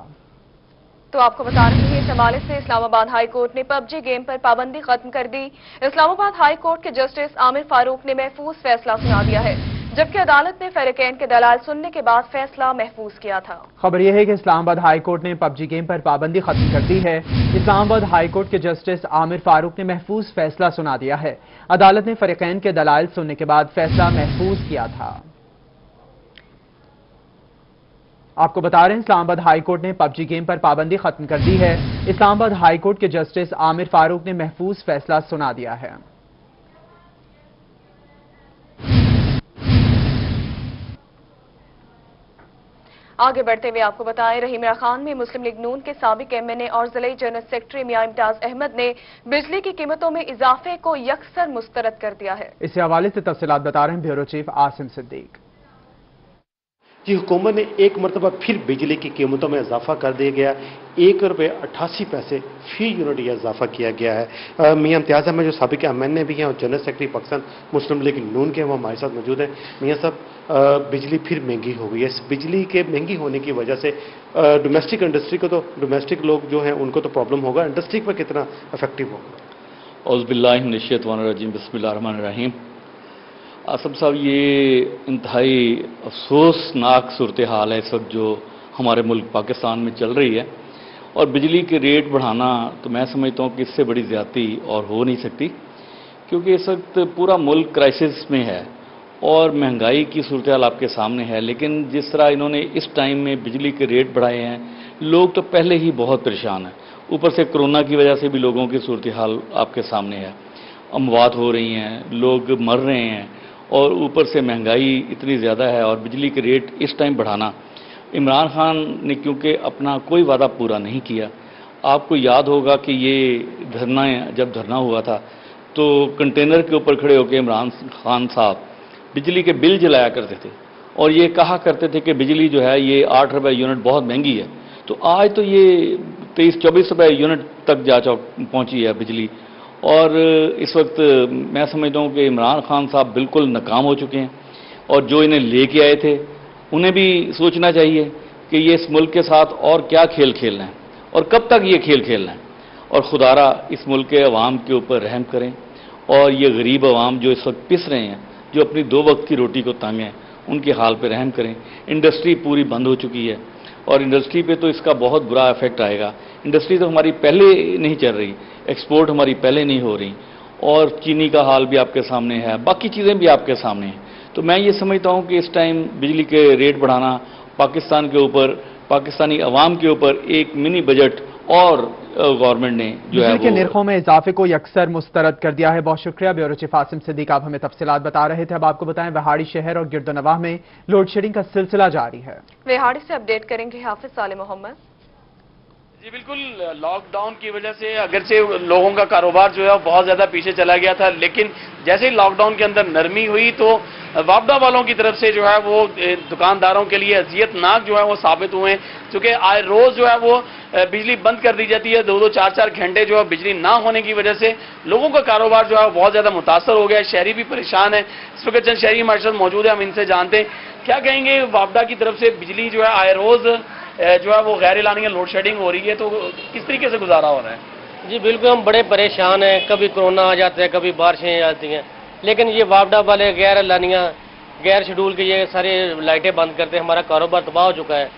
तो आपको बता रहे हैं, इस हवाले से इस्लामाबाद हाई कोर्ट ने पबजी गेम पर पाबंदी खत्म कर दी। इस्लामाबाद हाई कोर्ट के जस्टिस आमिर फारूक ने महफूज फैसला सुना दिया है, जबकि अदालत ने फरीकैन के दलाल सुनने के बाद फैसला महफूज किया था। खबर यह है कि इस्लामाबाद हाई कोर्ट ने पबजी गेम पर पाबंदी खत्म कर दी है। इस्लामाबाद हाई कोर्ट के जस्टिस आमिर फारूक ने महफूज फैसला सुना दिया है। अदालत ने फरीकैन के दलाल सुनने के बाद फैसला महफूज किया था। आपको बता रहे हैं, इस्लामाबाद हाई कोर्ट ने पबजी गेम पर पाबंदी खत्म कर दी है। इस्लामाबाद हाई कोर्ट के जस्टिस आमिर फारूक ने महफूज फैसला सुना दिया है। आगे बढ़ते हुए आपको बताएं, रहीम खान में मुस्लिम लीग नून के साबिक MNA और जिले जनरल सेक्रेटरी मियां इम्तियाज अहमद ने बिजली की कीमतों में इजाफे को यकसर मुस्तरद कर दिया है। इसी हवाले से तफसीलात बता रहे हैं ब्यूरो चीफ आसिम सिद्दीक। जी, हुकूमत ने एक मरतबा फिर बिजली की कीमतों में इजाफा कर दिया गया। 1 रुपये 88 पैसे फी यूनिट यह इजाफा किया गया है। मियां इम्तियाज अहमद जो साबिक MNA भी हैं और जनरल सेक्रेटरी पाकिस्तान मुस्लिम लीग नून के, वो हमारे साथ मौजूद हैं। मियां साहब, बिजली फिर महंगी हो गई है। इस बिजली के महंगी होने की वजह से डोमेस्टिक इंडस्ट्री को तो, डोमेस्टिक लोग जो हैं उनको तो प्रॉब्लम होगा, इंडस्ट्री पर कितना इफेक्टिव होगा? औज़ुबिल्लाहि मिनश्शैतानिर्रजीम, बिस्मिल्लाहिर्रहमानिर्रहीम। आसम साहब, ये इंतहाई अफसोसनाक सूरत हाल है इस वक्त जो हमारे मुल्क पाकिस्तान में चल रही है, और बिजली के रेट बढ़ाना तो मैं समझता हूँ कि इससे बड़ी ज़्यादती और हो नहीं सकती, क्योंकि इस वक्त पूरा मुल्क क्राइसिस में है और महंगाई की सूरत हाल आपके सामने है। लेकिन जिस तरह इन्होंने इस टाइम में बिजली के रेट बढ़ाए हैं, लोग तो पहले ही बहुत परेशान हैं, ऊपर से कोरोना की वजह से भी लोगों की सूरत हाल आपके सामने है। अमवात हो रही हैं, लोग मर रहे हैं, और ऊपर से महंगाई इतनी ज़्यादा है और बिजली के रेट इस टाइम बढ़ाना। इमरान खान ने क्योंकि अपना कोई वादा पूरा नहीं किया, आपको याद होगा कि ये जब धरना हुआ था तो कंटेनर के ऊपर खड़े होकर इमरान खान साहब बिजली के बिल जलाया करते थे और ये कहा करते थे कि बिजली जो है ये 8 रुपये यूनिट बहुत महंगी है। तो आज तो ये 23-24 रुपये यूनिट तक जा पहुँची है बिजली, और इस वक्त मैं समझता हूँ कि इमरान खान साहब बिल्कुल नाकाम हो चुके हैं, और जो इन्हें लेके आए थे उन्हें भी सोचना चाहिए कि ये इस मुल्क के साथ और क्या खेल खेलना है और कब तक ये खेल खेलना है। और खुदारा इस मुल्क के अवाम के ऊपर रहम करें, और ये गरीब अवाम जो इस वक्त पिस रहे हैं, जो अपनी 2 वक्त की रोटी को तंग हैं, उनके हाल पर रहम करें। इंडस्ट्री पूरी बंद हो चुकी है और इंडस्ट्री पे तो इसका बहुत बुरा इफेक्ट आएगा। इंडस्ट्री तो हमारी पहले नहीं चल रही, एक्सपोर्ट हमारी पहले नहीं हो रही, और चीनी का हाल भी आपके सामने है, बाकी चीज़ें भी आपके सामने हैं। तो मैं ये समझता हूँ कि इस टाइम बिजली के रेट बढ़ाना पाकिस्तान के ऊपर, पाकिस्तानी अवाम के ऊपर एक मिनी बजट और गवर्नमेंट ने जो है बिजली के निर्खों में इजाफे को यकसर मुस्तरद कर दिया है। बहुत शुक्रिया ब्यूरो चीफ आसिम सिद्दीक, आप हमें तफसीलात बता रहे थे। अब आपको बताएं, वहाड़ी शहर और गिरदोनवाह में लोड शेडिंग का सिलसिला जारी है। वहाड़ी से अपडेट करेंगे हाफिज साले मोहम्मद। जी बिल्कुल, लॉकडाउन की वजह से अगरचे लोगों का कारोबार जो है बहुत ज़्यादा पीछे चला गया था, लेकिन जैसे ही लॉकडाउन के अंदर नरमी हुई तो वापडा वालों की तरफ से जो है वो दुकानदारों के लिए अजियतनाक जो है वो साबित हुए, क्योंकि आए रोज़ जो है वो बिजली बंद कर दी जाती है। 2-2, 4-4 घंटे जो है बिजली ना होने की वजह से लोगों का कारोबार जो है बहुत ज़्यादा मुतासर हो गया। शहरी भी परेशान है। इस वक्त चंद शहरी हमारे साथ मौजूद है, हम इनसे जानते हैं क्या कहेंगे। वापडा की तरफ से बिजली जो है आए रोज़ जो है वो गैर एलानिया लोड शेडिंग हो रही है, तो किस तरीके से गुजारा हो रहा है? जी बिल्कुल, हम बड़े परेशान हैं। कभी कोरोना आ जाता है, कभी बारिशें आ जाती हैं, लेकिन ये वापडा वाले गैर एलानिया गैर शेड्यूल के ये सारे लाइटें बंद करते हैं। हमारा कारोबार तबाह हो चुका है,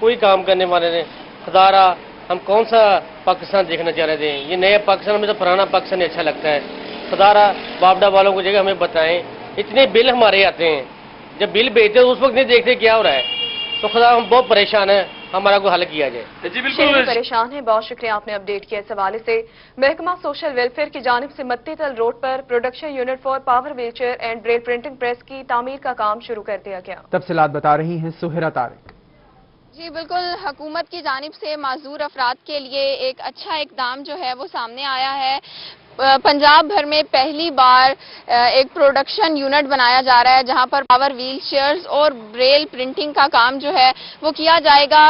कोई काम करने वाले नहीं। खुदारा हम कौन सा पाकिस्तान देखना चाह रहे थे? ये नया पाकिस्तान में तो पुराना पाकिस्तान अच्छा लगता है। खुदारा वापडा वालों को जगह हमें बताएं, इतने बिल हमारे आते हैं, जब बिल भेजते हैं उस वक्त नहीं देखते क्या हो रहा है। तो खुदा हम बहुत परेशान हैं, हमारा कोई हल किया जाए। जी बिल्कुल परेशान है। बहुत शुक्रिया, आपने अपडेट किया। इस हवाले से महकमा सोशल वेलफेयर की जानिब से मत्तीतल रोड पर production unit for power wheelchair and Braille printing press की तामीर का काम शुरू कर दिया गया। तफसीलात बता रही हैं सुहेरा तारिक। जी बिल्कुल, हुकूमत की जानिब से माजूर अफराद के लिए एक अच्छा इकदाम जो है वो सामने आया है। पंजाब भर में पहली बार एक प्रोडक्शन यूनिट बनाया जा रहा है जहां पर पावर व्हील चेयर्स और ब्रेल प्रिंटिंग का काम जो है वो किया जाएगा।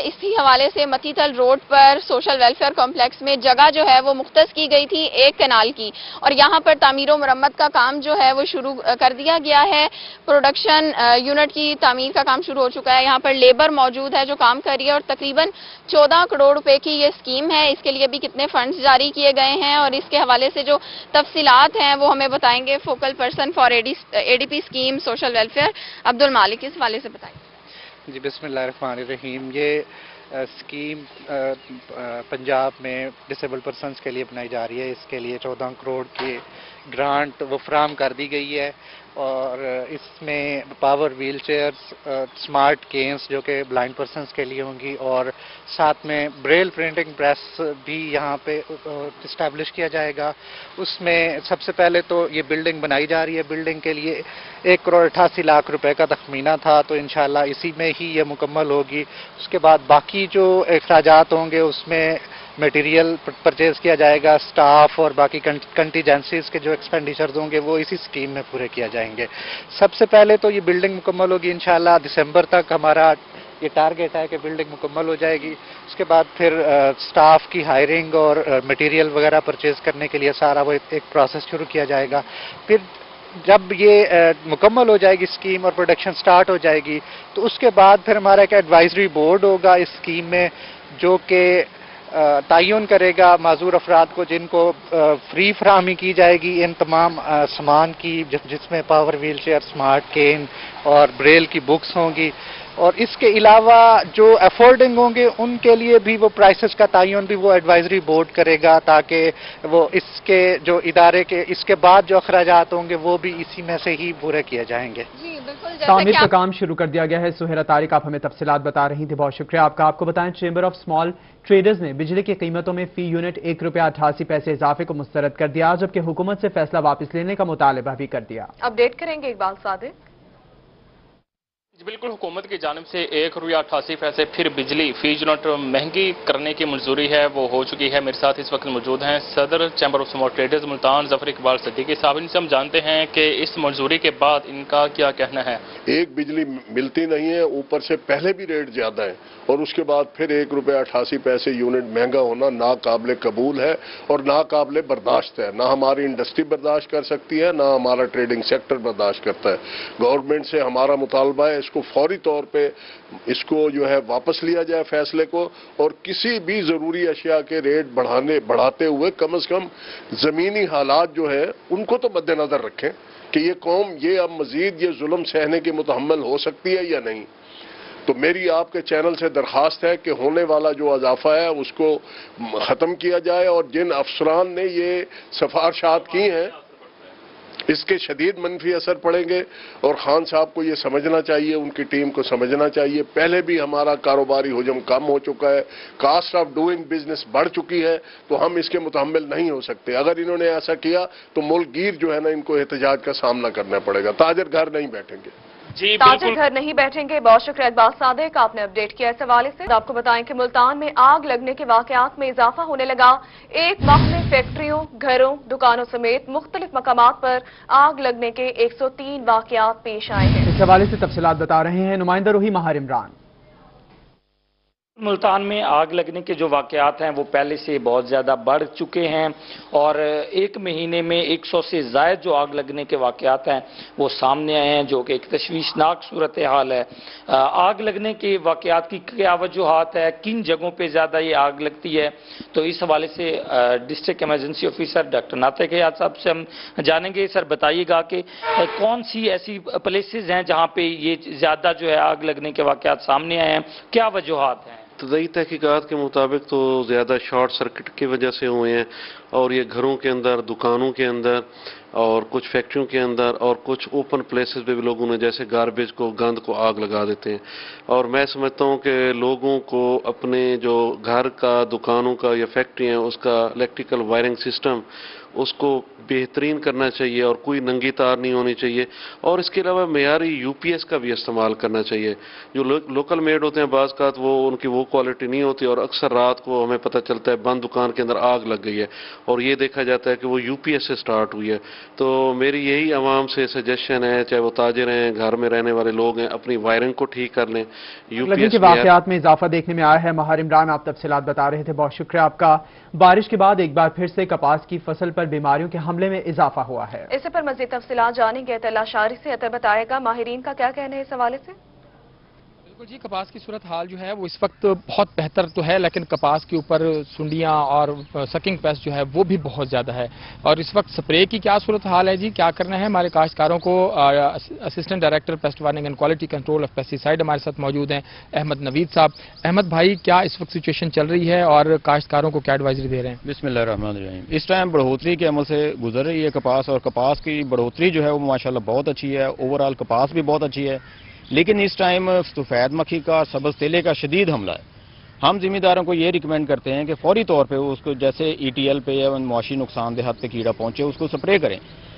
इसी हवाले से मतीतल रोड पर सोशल वेलफेयर कॉम्प्लेक्स में जगह जो है वो मुख्तस की गई थी 1 कनाल की, और यहां पर तामीर मरम्मत का काम जो है वो शुरू कर दिया गया है। प्रोडक्शन यूनिट की तामीर का काम शुरू हो चुका है। यहाँ पर लेबर मौजूद है जो काम कर रही है, और तकरीबन 14 करोड़ रुपए की ये स्कीम है। इसके लिए भी कितने फंड्स जारी किए गए हैं और इसके हवाले से जो तफसीलात हैं वो हमें बताएंगे focal person for ADP scheme social welfare Abdul मालिक। इस हवाले से बताएं। जी बिस्मिल्लाहिर्रहमानिर्रहीम। ये स्कीम पंजाब में डिसेबल पर्सनस के लिए बनाई जा रही है। इसके लिए 14 करोड़ ग्रांट वो फ्राहम कर दी गई है और इसमें power wheelchairs, smart canes जो कि ब्लाइंड पर्सनस के लिए होंगी और साथ में ब्रेल प्रिंटिंग प्रेस भी यहाँ पे इस्टेब्लिश किया जाएगा। उसमें सबसे पहले तो ये बिल्डिंग बनाई जा रही है, बिल्डिंग के लिए 1,88,00,000 रुपए का तखमीना था, तो इंशाल्लाह इसी में ही ये मुकम्मल होगी। उसके बाद बाकी जो अखराजात होंगे उसमें मटेरियल परचेज किया जाएगा, स्टाफ और बाकी कंटीजेंसीज के जो एक्सपेंडिचर्स होंगे वो इसी स्कीम में पूरे किया जाएंगे। सबसे पहले तो ये बिल्डिंग मुकम्मल होगी इंशाल्लाह दिसंबर तक, हमारा ये टारगेट है कि बिल्डिंग मुकम्मल हो जाएगी। उसके बाद फिर स्टाफ की हायरिंग और मटेरियल वगैरह परचेज करने के लिए सारा वो एक प्रोसेस शुरू किया जाएगा। फिर जब ये मुकम्मल हो जाएगी स्कीम और प्रोडक्शन स्टार्ट हो जाएगी तो उसके बाद फिर हमारा एक एडवाइजरी बोर्ड होगा इस स्कीम में जो कि तयन करेगा माजूर अफराद को जिनको फ्री फराहमी की जाएगी इन तमाम सामान की, जिसमें power wheel chair, smart cane और ब्रेल की बुक्स होंगी। और इसके अलावा जो अफोर्डिंग होंगे उनके लिए भी वो प्राइसेस का तयन भी वो एडवाइजरी बोर्ड करेगा ताकि वो इसके जो इदारे के इसके बाद जो अखराजात होंगे वो भी इसी में से ही पूरे किए जाएंगे। तामीर का काम शुरू कर दिया गया है। सुहेरा तारिक आप हमें तफसीलात बता रही थी, बहुत शुक्रिया आपका। आपको बताएं चेंबर ऑफ स्मॉल ट्रेडर्स ने बिजली की कीमतों में फी यूनिट ₹1.88 इजाफे को मुस्तरद कर दिया, जबकि हुकूमत से फैसला वापस लेने का मुतालबा भी कर दिया। अपडेट करेंगे इकबाल सादिक। बिल्कुल, हुकूमत की जानिब से ₹1.88 फिर बिजली फी यूनिट महंगी करने की मंजूरी है वो हो चुकी है। मेरे साथ इस वक्त मौजूद हैं सदर chamber of small traders Multan Zafar Iqbal Siddiqui साहब। इनसे हम जानते हैं कि इस मंजूरी के बाद इनका क्या कहना है। एक बिजली मिलती नहीं है, ऊपर से पहले भी रेट ज्यादा है और उसके बाद फिर ₹1.88 यूनिट महंगा होना नाकाबिले कबूल है और नाकाबिले बर्दाश्त है। ना हमारी इंडस्ट्री बर्दाश्त कर सकती है, ना हमारा ट्रेडिंग सेक्टर बर्दाश्त करता है। गवर्नमेंट से हमारा मुतालबा है इसको फौरी तौर पे इसको जो है वापस लिया जाए फैसले को, और किसी भी जरूरी अशिया के रेट बढ़ाते हुए कम से कम जमीनी हालात जो है उनको तो मद्देनजर रखें कि ये कौम ये अब मजीद ये जुल्म सहने की मुतहम्मल हो सकती है या नहीं। तो मेरी आपके चैनल से दरखास्त है कि होने वाला जो इजाफा है उसको ख़त्म किया जाए और जिन अफसरान ने ये सिफारिशात की हैं इसके शदीद मनफी असर पड़ेंगे और खान साहब को ये समझना चाहिए, उनकी टीम को समझना चाहिए। पहले भी हमारा कारोबारी हुजम कम हो चुका है, कास्ट ऑफ डूइंग बिजनेस बढ़ चुकी है, तो हम इसके मुतहम्मिल नहीं हो सकते। अगर इन्होंने ऐसा किया तो मुल्क गिर जो है ना इनको एहतजाज का सामना करना पड़ेगा। ताजर घर नहीं बैठेंगे जी, ताजर घर नहीं बैठेंगे। बहुत शुक्रिया इकबाल सादिक, आपने अपडेट किया इस हवाले से। आपको बताएं कि मुल्तान में आग लगने के वाकयात में इजाफा होने लगा। एक माह में फैक्ट्रियों, घरों, दुकानों समेत मुख्तलिफ मकामात पर आग लगने के 103 वाकयात पेश आए हैं। इस हवाले से तफसीलात बता रहे हैं नुमाइंदा रूही माहिर इमरान। मुल्तान में आग लगने के जो वाकयात हैं वो पहले से बहुत ज़्यादा बढ़ चुके हैं और एक महीने में 100 से ज़ायद जो आग लगने के वाकयात हैं वो सामने आए हैं, जो कि एक तशवीशनाक सूरत हाल है। आग लगने के वाकयात की क्या वजूहात है, किन जगहों पे ज़्यादा ये आग लगती है, तो इस हवाले से डिस्ट्रिक्ट इमरजेंसी ऑफिसर डॉक्टर नातिक हयात साहब से हम जानेंगे। सर बताइएगा कि कौन सी ऐसी प्लेसेस हैं जहाँ पे ये ज़्यादा जो है आग लगने के वाकयात सामने आए हैं, क्या वजूहात हैं? इब्तदाई तहकीकात के मुताबिक तो ज़्यादा शॉर्ट सर्किट की वजह से हुए हैं और ये घरों के अंदर, दुकानों के अंदर और कुछ फैक्ट्रियों के अंदर और कुछ ओपन प्लेसेस पे भी लोगों ने जैसे गार्बेज को, गंद को आग लगा देते हैं। और मैं समझता हूँ कि लोगों को अपने जो घर का, दुकानों का या फैक्ट्री है उसका इलेक्ट्रिकल वायरिंग सिस्टम उसको बेहतरीन करना चाहिए और कोई नंगी तार नहीं होनी चाहिए और इसके अलावा मेयारी यूपीएस का भी इस्तेमाल करना चाहिए। जो लोकल मेड होते हैं बाज़ का वो उनकी वो क्वालिटी नहीं होती और अक्सर रात को हमें पता चलता है बंद दुकान के अंदर आग लग गई है और ये देखा जाता है कि वो यूपीएस से स्टार्ट हुई है। तो मेरी यही आवाम से सजेशन है, चाहे वो ताजिर हैं, घर में रहने वाले लोग हैं, अपनी वायरिंग को ठीक कर लें। यूपीएस के वाकयात में इजाफा देखने में आया है। माहिर इमरान आप तफसीलात बता रहे थे, बहुत शुक्रिया आपका। बारिश के बाद एक बार फिर से कपास की फसल पर बीमारियों के हमले में इजाफा हुआ है। इस पर मजीद तफसीलात जानेंगे। अतला शारी से अतर बताएगा माहिरीन का क्या कहना है इस हवाले से। जी कपास की सूरत हाल जो है वो इस वक्त बहुत बेहतर तो है, लेकिन कपास के ऊपर सुंडियां और सकिंग पेस्ट जो है वो भी बहुत ज़्यादा है। और इस वक्त स्प्रे की क्या सूरत हाल है जी, क्या करना है हमारे काश्तकारों को? Assistant director paste warning and quality control of pesticide हमारे साथ मौजूद हैं अहमद नवीद साहब। अहमद भाई, क्या इस वक्त सिचुएशन चल रही है और काश्तकारों को क्या एडवाइजरी दे रहे हैं? बिस्मिल्लाहिर्रहमानिर्रहीम। इस टाइम बढ़ोतरी के अमल से गुजर रही है कपास, और कपास की बढ़ोतरी जो है वो माशाल्लाह बहुत अच्छी है। ओवरऑल कपास भी बहुत अच्छी है, लेकिन इस टाइम सफेद मक्खी का, सब्ज तेले का शदीद हमला है। हम जिम्मेदारों को ये रिकमेंड करते हैं कि फौरी तौर पे उसको, जैसे ईटीएल पे या मुआशी नुकसान देहात पे कीड़ा पहुंचे, उसको स्प्रे करें।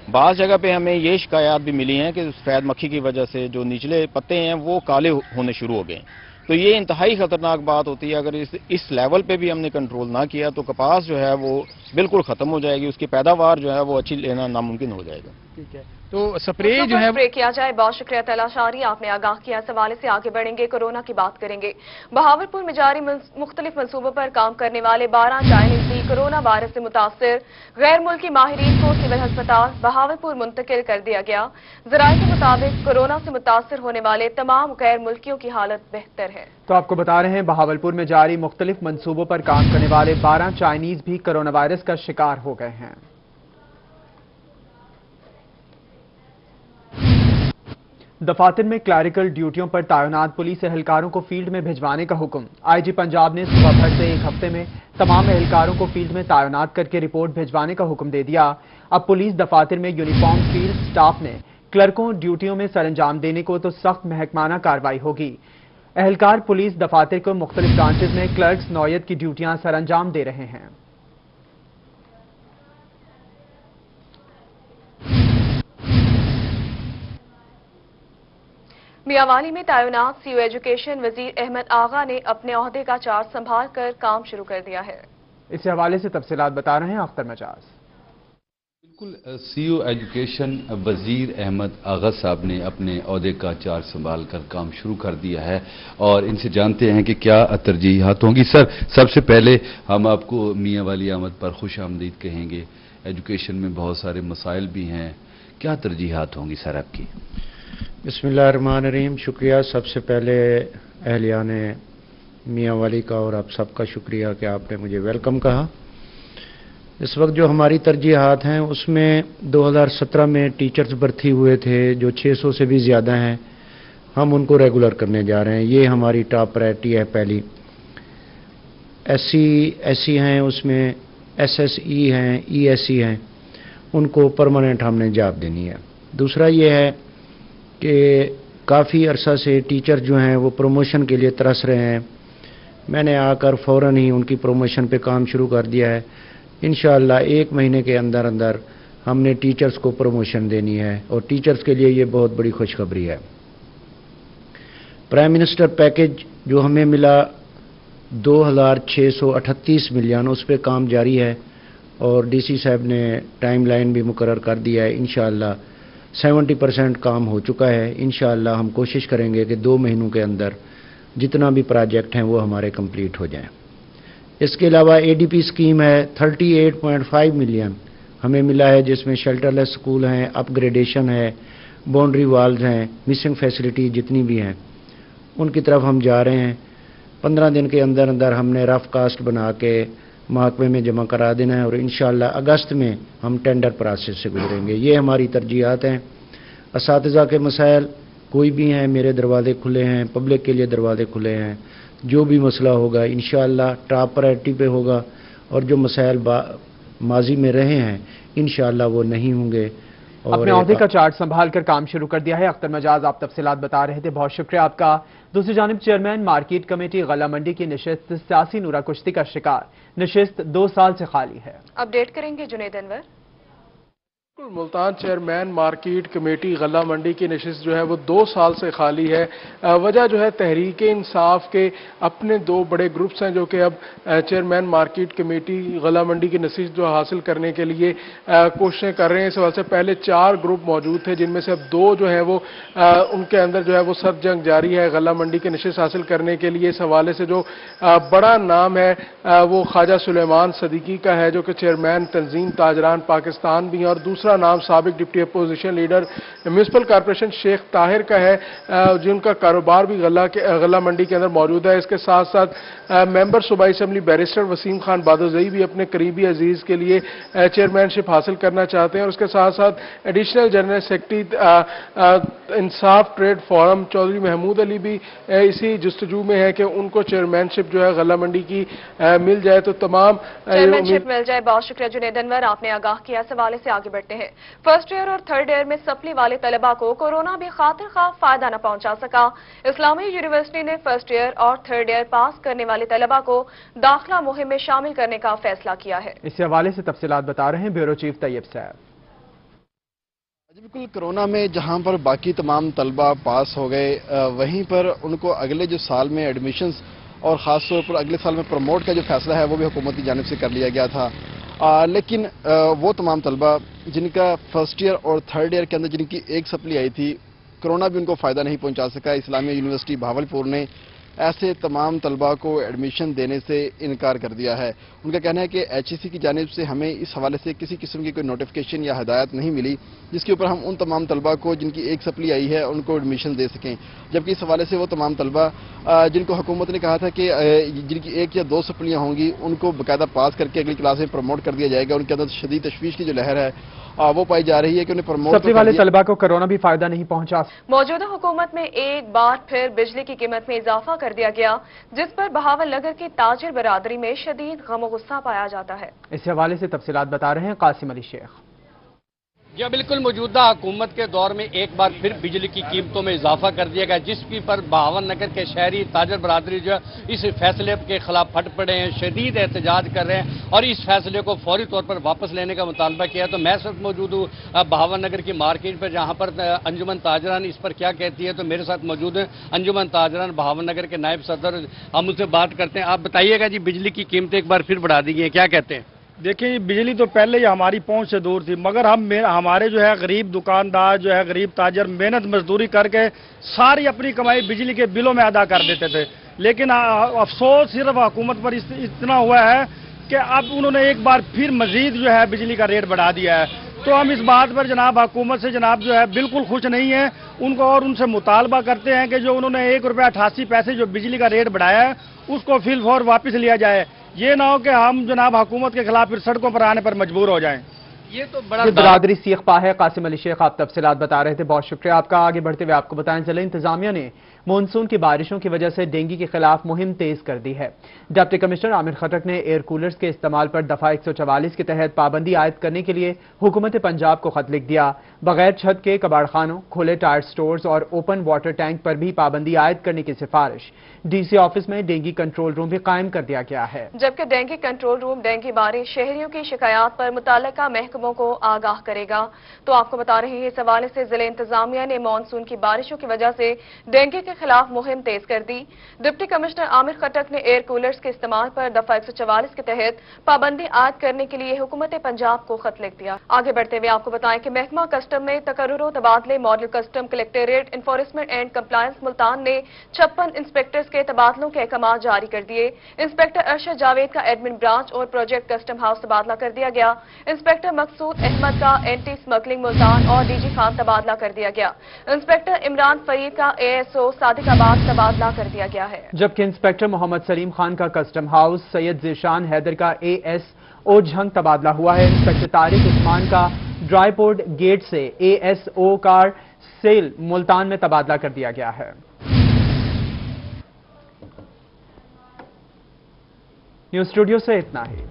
बाज़ जगह पे हमें ये शिकायत भी मिली हैं कि सफेद मक्खी की वजह से जो निचले पत्ते हैं वो काले होने शुरू हो गए। तो ये इंतहाई खतरनाक बात होती है। अगर इस लेवल पे भी हमने कंट्रोल ना किया तो कपास जो है वो बिल्कुल खत्म हो जाएगी, उसकी पैदावार जो है वो अच्छी लेना नामुमकिन हो जाएगा। ठीक है, तो स्प्रे जो है स्प्रे किया जाए। बहुत शुक्रिया तलाशारी, आपने आगाह किया। इस हवाले से आगे बढ़ेंगे, कोरोना की बात करेंगे। बहावलपुर में जारी मुख्तलिफ मंसूबों पर काम करने वाले 12 चाइनीज भी कोरोना वायरस से मुतासर गैर मुल्की माहिरीन को सिविल अस्पताल बहावलपुर मुंतकिल कर दिया गया। जराये के मुताबिक कोरोना से मुतासर होने वाले तमाम गैर मुल्कियों की हालत बेहतर है। तो आपको बता रहे हैं, बहावलपुर में जारी मुख्तलिफ मंसूबों पर काम करने वाले 12 चाइनीज भी कोरोना वायरस का शिकार हो गए हैं। दफातर में क्लैरिकल ड्यूटियों पर तैनात पुलिस एहलकारों को फील्ड में भिजवाने का हुक्म। आईजी पंजाब ने सुबह भर से एक हफ्ते में तमाम एहलकारों को फील्ड में तैनात करके रिपोर्ट भिजवाने का हुक्म दे दिया। अब पुलिस दफातर में यूनिफॉर्म फील्ड स्टाफ ने क्लर्कों ड्यूटियों में सरंजाम देने को तो सख्त महकमाना कार्रवाई होगी। एहलकार पुलिस दफातर को मुख्तलिफ ब्रांचेज में क्लर्क्स नौयत की ड्यूटियां सरंजाम दे रहे हैं। मियांवाली में तैनात सीओ एजुकेशन वजीर अहमद आगा ने अपने ओहदे का चार्ज संभाल कर काम शुरू कर दिया है। इस हवाले से तफसीलात बता रहे हैं अख्तर मजाज। बिल्कुल, सीओ एजुकेशन वजीर अहमद आगा साहब ने अपने ओहदे का चार्ज संभाल कर काम शुरू कर दिया है और इनसे जानते हैं कि क्या तरजीहात होंगी। सर, सबसे पहले हम आपको मियांवाली आमद पर खुश आमदीद कहेंगे। एजुकेशन में बहुत सारे मसाइल भी हैं, क्या तरजीहात होंगी सर आपकी? बिस्मिल्लाहिर्रहमानिर्रहीम। शुक्रिया। सबसे पहले अहलियान मियांवाली का और आप सबका शुक्रिया कि आपने मुझे वेलकम कहा। इस वक्त जो हमारी तरजीहात हैं उसमें 2017 में टीचर्स भर्ती हुए थे जो 600 से भी ज़्यादा हैं, हम उनको रेगुलर करने जा रहे हैं। ये हमारी टॉप प्रायोरिटी है। पहली एससी हैं, उसमें एसएसई हैं, ईएससी हैं, उनको परमानेंट हमने जॉब देनी है। दूसरा ये है कि काफ़ी अरसा से टीचर जो हैं वो प्रमोशन के लिए तरस रहे हैं। मैंने आकर फ़ौरन ही उनकी प्रमोशन पे काम शुरू कर दिया है। इंशाअल्लाह 1 महीने के अंदर अंदर हमने टीचर्स को प्रमोशन देनी है और टीचर्स के लिए ये बहुत बड़ी खुशखबरी है। प्राइम मिनिस्टर पैकेज जो हमें मिला 2638 मिलियन, उस पर काम जारी है और डीसी साहब ने टाइम लाइन भी मुकर्रर कर दिया है। इंशाअल्लाह 70% काम हो चुका है। इंशाअल्लाह हम कोशिश करेंगे कि 2 महीनों के अंदर जितना भी प्रोजेक्ट हैं वो हमारे कंप्लीट हो जाएं। इसके अलावा एडीपी स्कीम है, 38.5 मिलियन हमें मिला है, जिसमें शेल्टरलेस स्कूल हैं, अपग्रेडेशन है, बाउंड्री वाल्स हैं, मिसिंग फैसिलिटी जितनी भी हैं उनकी तरफ हम जा रहे हैं। 15 दिन के अंदर अंदर हमने रफ कास्ट बना के महकमे में जमा करा देना है और इंशाअल्लाह अगस्त में हम टेंडर प्रोसेस से गुजरेंगे। ये हमारी तरजीहात हैं। असातिज़ा के मसाइल कोई भी हैं, मेरे दरवाजे खुले हैं, पब्लिक के लिए दरवाजे खुले हैं। जो भी मसला होगा इंशाअल्लाह टॉप प्रायोरिटी पे होगा और जो मसाइल माजी में रहे हैं इंशाअल्लाह वो नहीं होंगे। और अपने ओहदे का चार्ज संभाल कर काम शुरू कर दिया है। अख्तर मजाज, आप तफसीलात बता रहे थे, बहुत शुक्रिया आपका। दूसरी जानिब चेयरमैन मार्केट कमेटी गला मंडी की नशिस्त सियासी नूरा कुश्ती का शिकार। नशिस्त 2 साल से खाली है। अपडेट करेंगे Junaid Anwar. Multan chairman market committee गला मंडी की नशिस्त जो है वो 2 साल से खाली है। वजह जो है तहरीक इंसाफ के अपने 2 बड़े ग्रुप्स हैं जो कि अब चेयरमैन मार्केट कमेटी गला मंडी की नशिस्त जो हासिल करने के लिए कोशिशें कर रहे हैं। इस वजह से पहले 4 ग्रुप मौजूद थे जिनमें से अब 2 जो है वो उनके अंदर जो है वो सब जंग जारी है गला मंडी की नशिस्त हासिल करने के लिए। इस हवाले से जो बड़ा नाम है वो ख्वाजा सुलेमान सदीकी का है जो कि चेयरमैन तंजीम ताजरान पाकिस्तान भी हैं और दूसरा दूसरा नाम साबिक deputy opposition leader municipal corporation Sheikh Tahir का है, जिनका कारोबार भी गला मंडी के अंदर मौजूद है। इसके साथ साथ मेंबर सूबाई असेंबली बैरिस्टर वसीम खान बादोजई भी अपने करीबी अजीज के लिए चेयरमैनशिप हासिल करना चाहते हैं। और उसके साथ साथ एडिशनल जनरल सेक्रेटरी इंसाफ ट्रेड फोरम चौधरी महमूद अली भी इसी जुस्तजू में है कि उनको चेयरमैनशिप जो है गला मंडी की मिल जाए। तो तमाम चेयरमैनशिप मिल जाए। बहुत शुक्रिया जुनैद अनवर, आपने आगाह किया। इस हवाले से आगे बढ़ते हैं। फर्स्ट ईयर और थर्ड ईयर में सप्ली वाले तलबा को कोरोना भी खातिर खा फायदा न पहुंचा सका। इस्लामी यूनिवर्सिटी ने फर्स्ट ईयर और थर्ड ईयर पास करने वाले तलबा को दाखिला मुहिम में शामिल करने का फैसला किया है। इस हवाले से तफसीलात बता रहे हैं ब्यूरो चीफ तैयब साहब। बिल्कुल, कोरोना में जहां पर बाकी तमाम तलबा पास हो गए, वहीं पर उनको अगले जो साल में एडमिशन्स और ख़ास तौर पर अगले साल में प्रमोट का जो फैसला है वो भी हुकूमत की जानिब से कर लिया गया था। लेकिन वो तमाम तलबा जिनका फर्स्ट ईयर और थर्ड ईयर के अंदर जिनकी एक सप्ली आई थी, कोरोना भी उनको फ़ायदा नहीं पहुंचा सका। इस्लामिया यूनिवर्सिटी भावलपुर ने ऐसे तमाम तलबा को एडमिशन देने से इनकार कर दिया है। उनका कहना है कि एचईसी की जानिब से हमें इस हवाले से किसी किस्म की कोई नोटिफिकेशन या हिदायत नहीं मिली जिसके ऊपर हम उन तमाम तलबा को जिनकी एक सप्ली आई है उनको एडमिशन दे सकें। जबकि इस हवाले से वो तमाम तलबा जिनको हुकूमत ने कहा था कि जिनकी एक या दो सप्लियाँ होंगी उनको बाकायदा पास करके अगली क्लास में प्रमोट कर दिया जाएगा, उनके अंदर शदीद तशवीश की जो लहर है वो पाई जा रही है कि उन्हें प्रमोट सप्ली वाले तलबा को कोरोना भी फायदा नहीं पहुंचा। मौजूदा हुकूमत में एक बार फिर बिजली की कीमत में इजाफा कर दिया गया, जिस पर बहावल नगर की ताजिर बरादरी में शदीद गम गुस्सा पाया जाता है। इस हवाले से तफसीलात बता रहे हैं कासिम अली शेख। जी बिल्कुल, मौजूदा हुकूमत के दौर में एक बार फिर बिजली की कीमतों में इजाफा कर दिया गया, जिसकी पर बहावल नगर के शहरी ताजर बरादरी जो इस फैसले के खिलाफ फट पड़े हैं, शदीद एहतजाज कर रहे हैं और इस फैसले को फौरी तौर पर वापस लेने का मुतालबा किया। तो मैं इस वक्त मौजूद हूँ बहावल नगर की मार्केट पर, जहाँ पर अंजुमन ताजरान इस पर क्या कहती है। तो मेरे साथ मौजूद है अंजुमन ताजरान बहावल नगर के नायब सदर, हम उनसे बात करते हैं। आप बताइएगा जी, बिजली की कीमतें एक बार फिर बढ़ा दी गई हैं, क्या कहते हैं? देखिए, बिजली तो पहले ही हमारी पहुंच से दूर थी, मगर हमारे जो है गरीब दुकानदार जो है गरीब ताजर मेहनत मजदूरी करके सारी अपनी कमाई बिजली के बिलों में अदा कर देते थे। लेकिन अफसोस सिर्फ हुकूमत पर इतना हुआ है कि अब उन्होंने एक बार फिर मजीद जो है बिजली का रेट बढ़ा दिया है। तो हम इस बात पर जनाब हुकूमत से जनाब जो है बिल्कुल खुश नहीं है उनको, और उनसे मुतालबा करते हैं कि जो उन्होंने ₹1.88 जो बिजली का रेट बढ़ाया है उसको फिलफौर वापस लिया जाए। ये ना हो कि हम जनाब हुकूमत के खिलाफ फिर सड़कों पर आने पर मजबूर हो जाएं। ये तो बड़ा बरादरी सीख पा है। कासिम अली शेख, आप तफसीलात बता रहे थे, बहुत शुक्रिया आपका। आगे बढ़ते हुए आपको बताएं चले, इंतजामिया ने मानसून की बारिशों की वजह से डेंगू के खिलाफ मुहिम तेज कर दी है। डिप्टी कमिश्नर आमिर खटक ने एयर कूलर्स के इस्तेमाल पर दफा 144 के तहत पाबंदी आयद करने के लिए हुकूमत पंजाब को खत लिख दिया। बगैर छत के कबाड़खानों, खुले टायर स्टोर्स और ओपन वाटर टैंक पर भी पाबंदी आयद करने की सिफारिश। डीसी ऑफिस में डेंगू कंट्रोल रूम भी कायम कर दिया गया है। जबकि डेंगू कंट्रोल रूम डेंगू बारे शहरियों की शिकायत पर मुतल्लिका महकमों को आगाह करेगा। तो आपको बता रहे हैं, इस हवाले से जिले इंतजामिया ने मानसून की बारिशों की वजह से डेंगू के खिलाफ मुहिम तेज कर दी। डिप्टी कमिश्नर आमिर खटक ने एयर कूलर्स के इस्तेमाल पर दफा 144 के तहत पाबंदी आयद करने के लिए हुकूमत पंजाब को खत लिख दिया। आगे बढ़ते हुए आपको बताएं कि महकमा कस्टम में तकर्रुर तबादले model custom collectorate enforcement and compliance Multan ने 56 इंस्पेक्टर्स के तबादलों के अहकाम जारी कर दिए। इंस्पेक्टर अरशद जावेद का एडमिन ब्रांच और प्रोजेक्ट कस्टम हाउस तबादला कर दिया गया। इंस्पेक्टर मकसूद अहमद का एंटी स्मगलिंग मुल्तान और डीजी खान तबादला कर दिया गया। इंस्पेक्टर इमरान फरीद का एएसओ सादिकाबाद तबादला कर दिया गया है। जबकि इंस्पेक्टर मोहम्मद सलीम खान का कस्टम हाउस, सैयद ज़ीशान हैदर का एएसओ झंग तबादला हुआ है। इंस्पेक्टर तारिक उस्मान का ड्राईपोर्ट गेट से एएसओ कार सेल मुल्तान में तबादला कर दिया गया है। न्यूज़ स्टूडियो से इतना ही।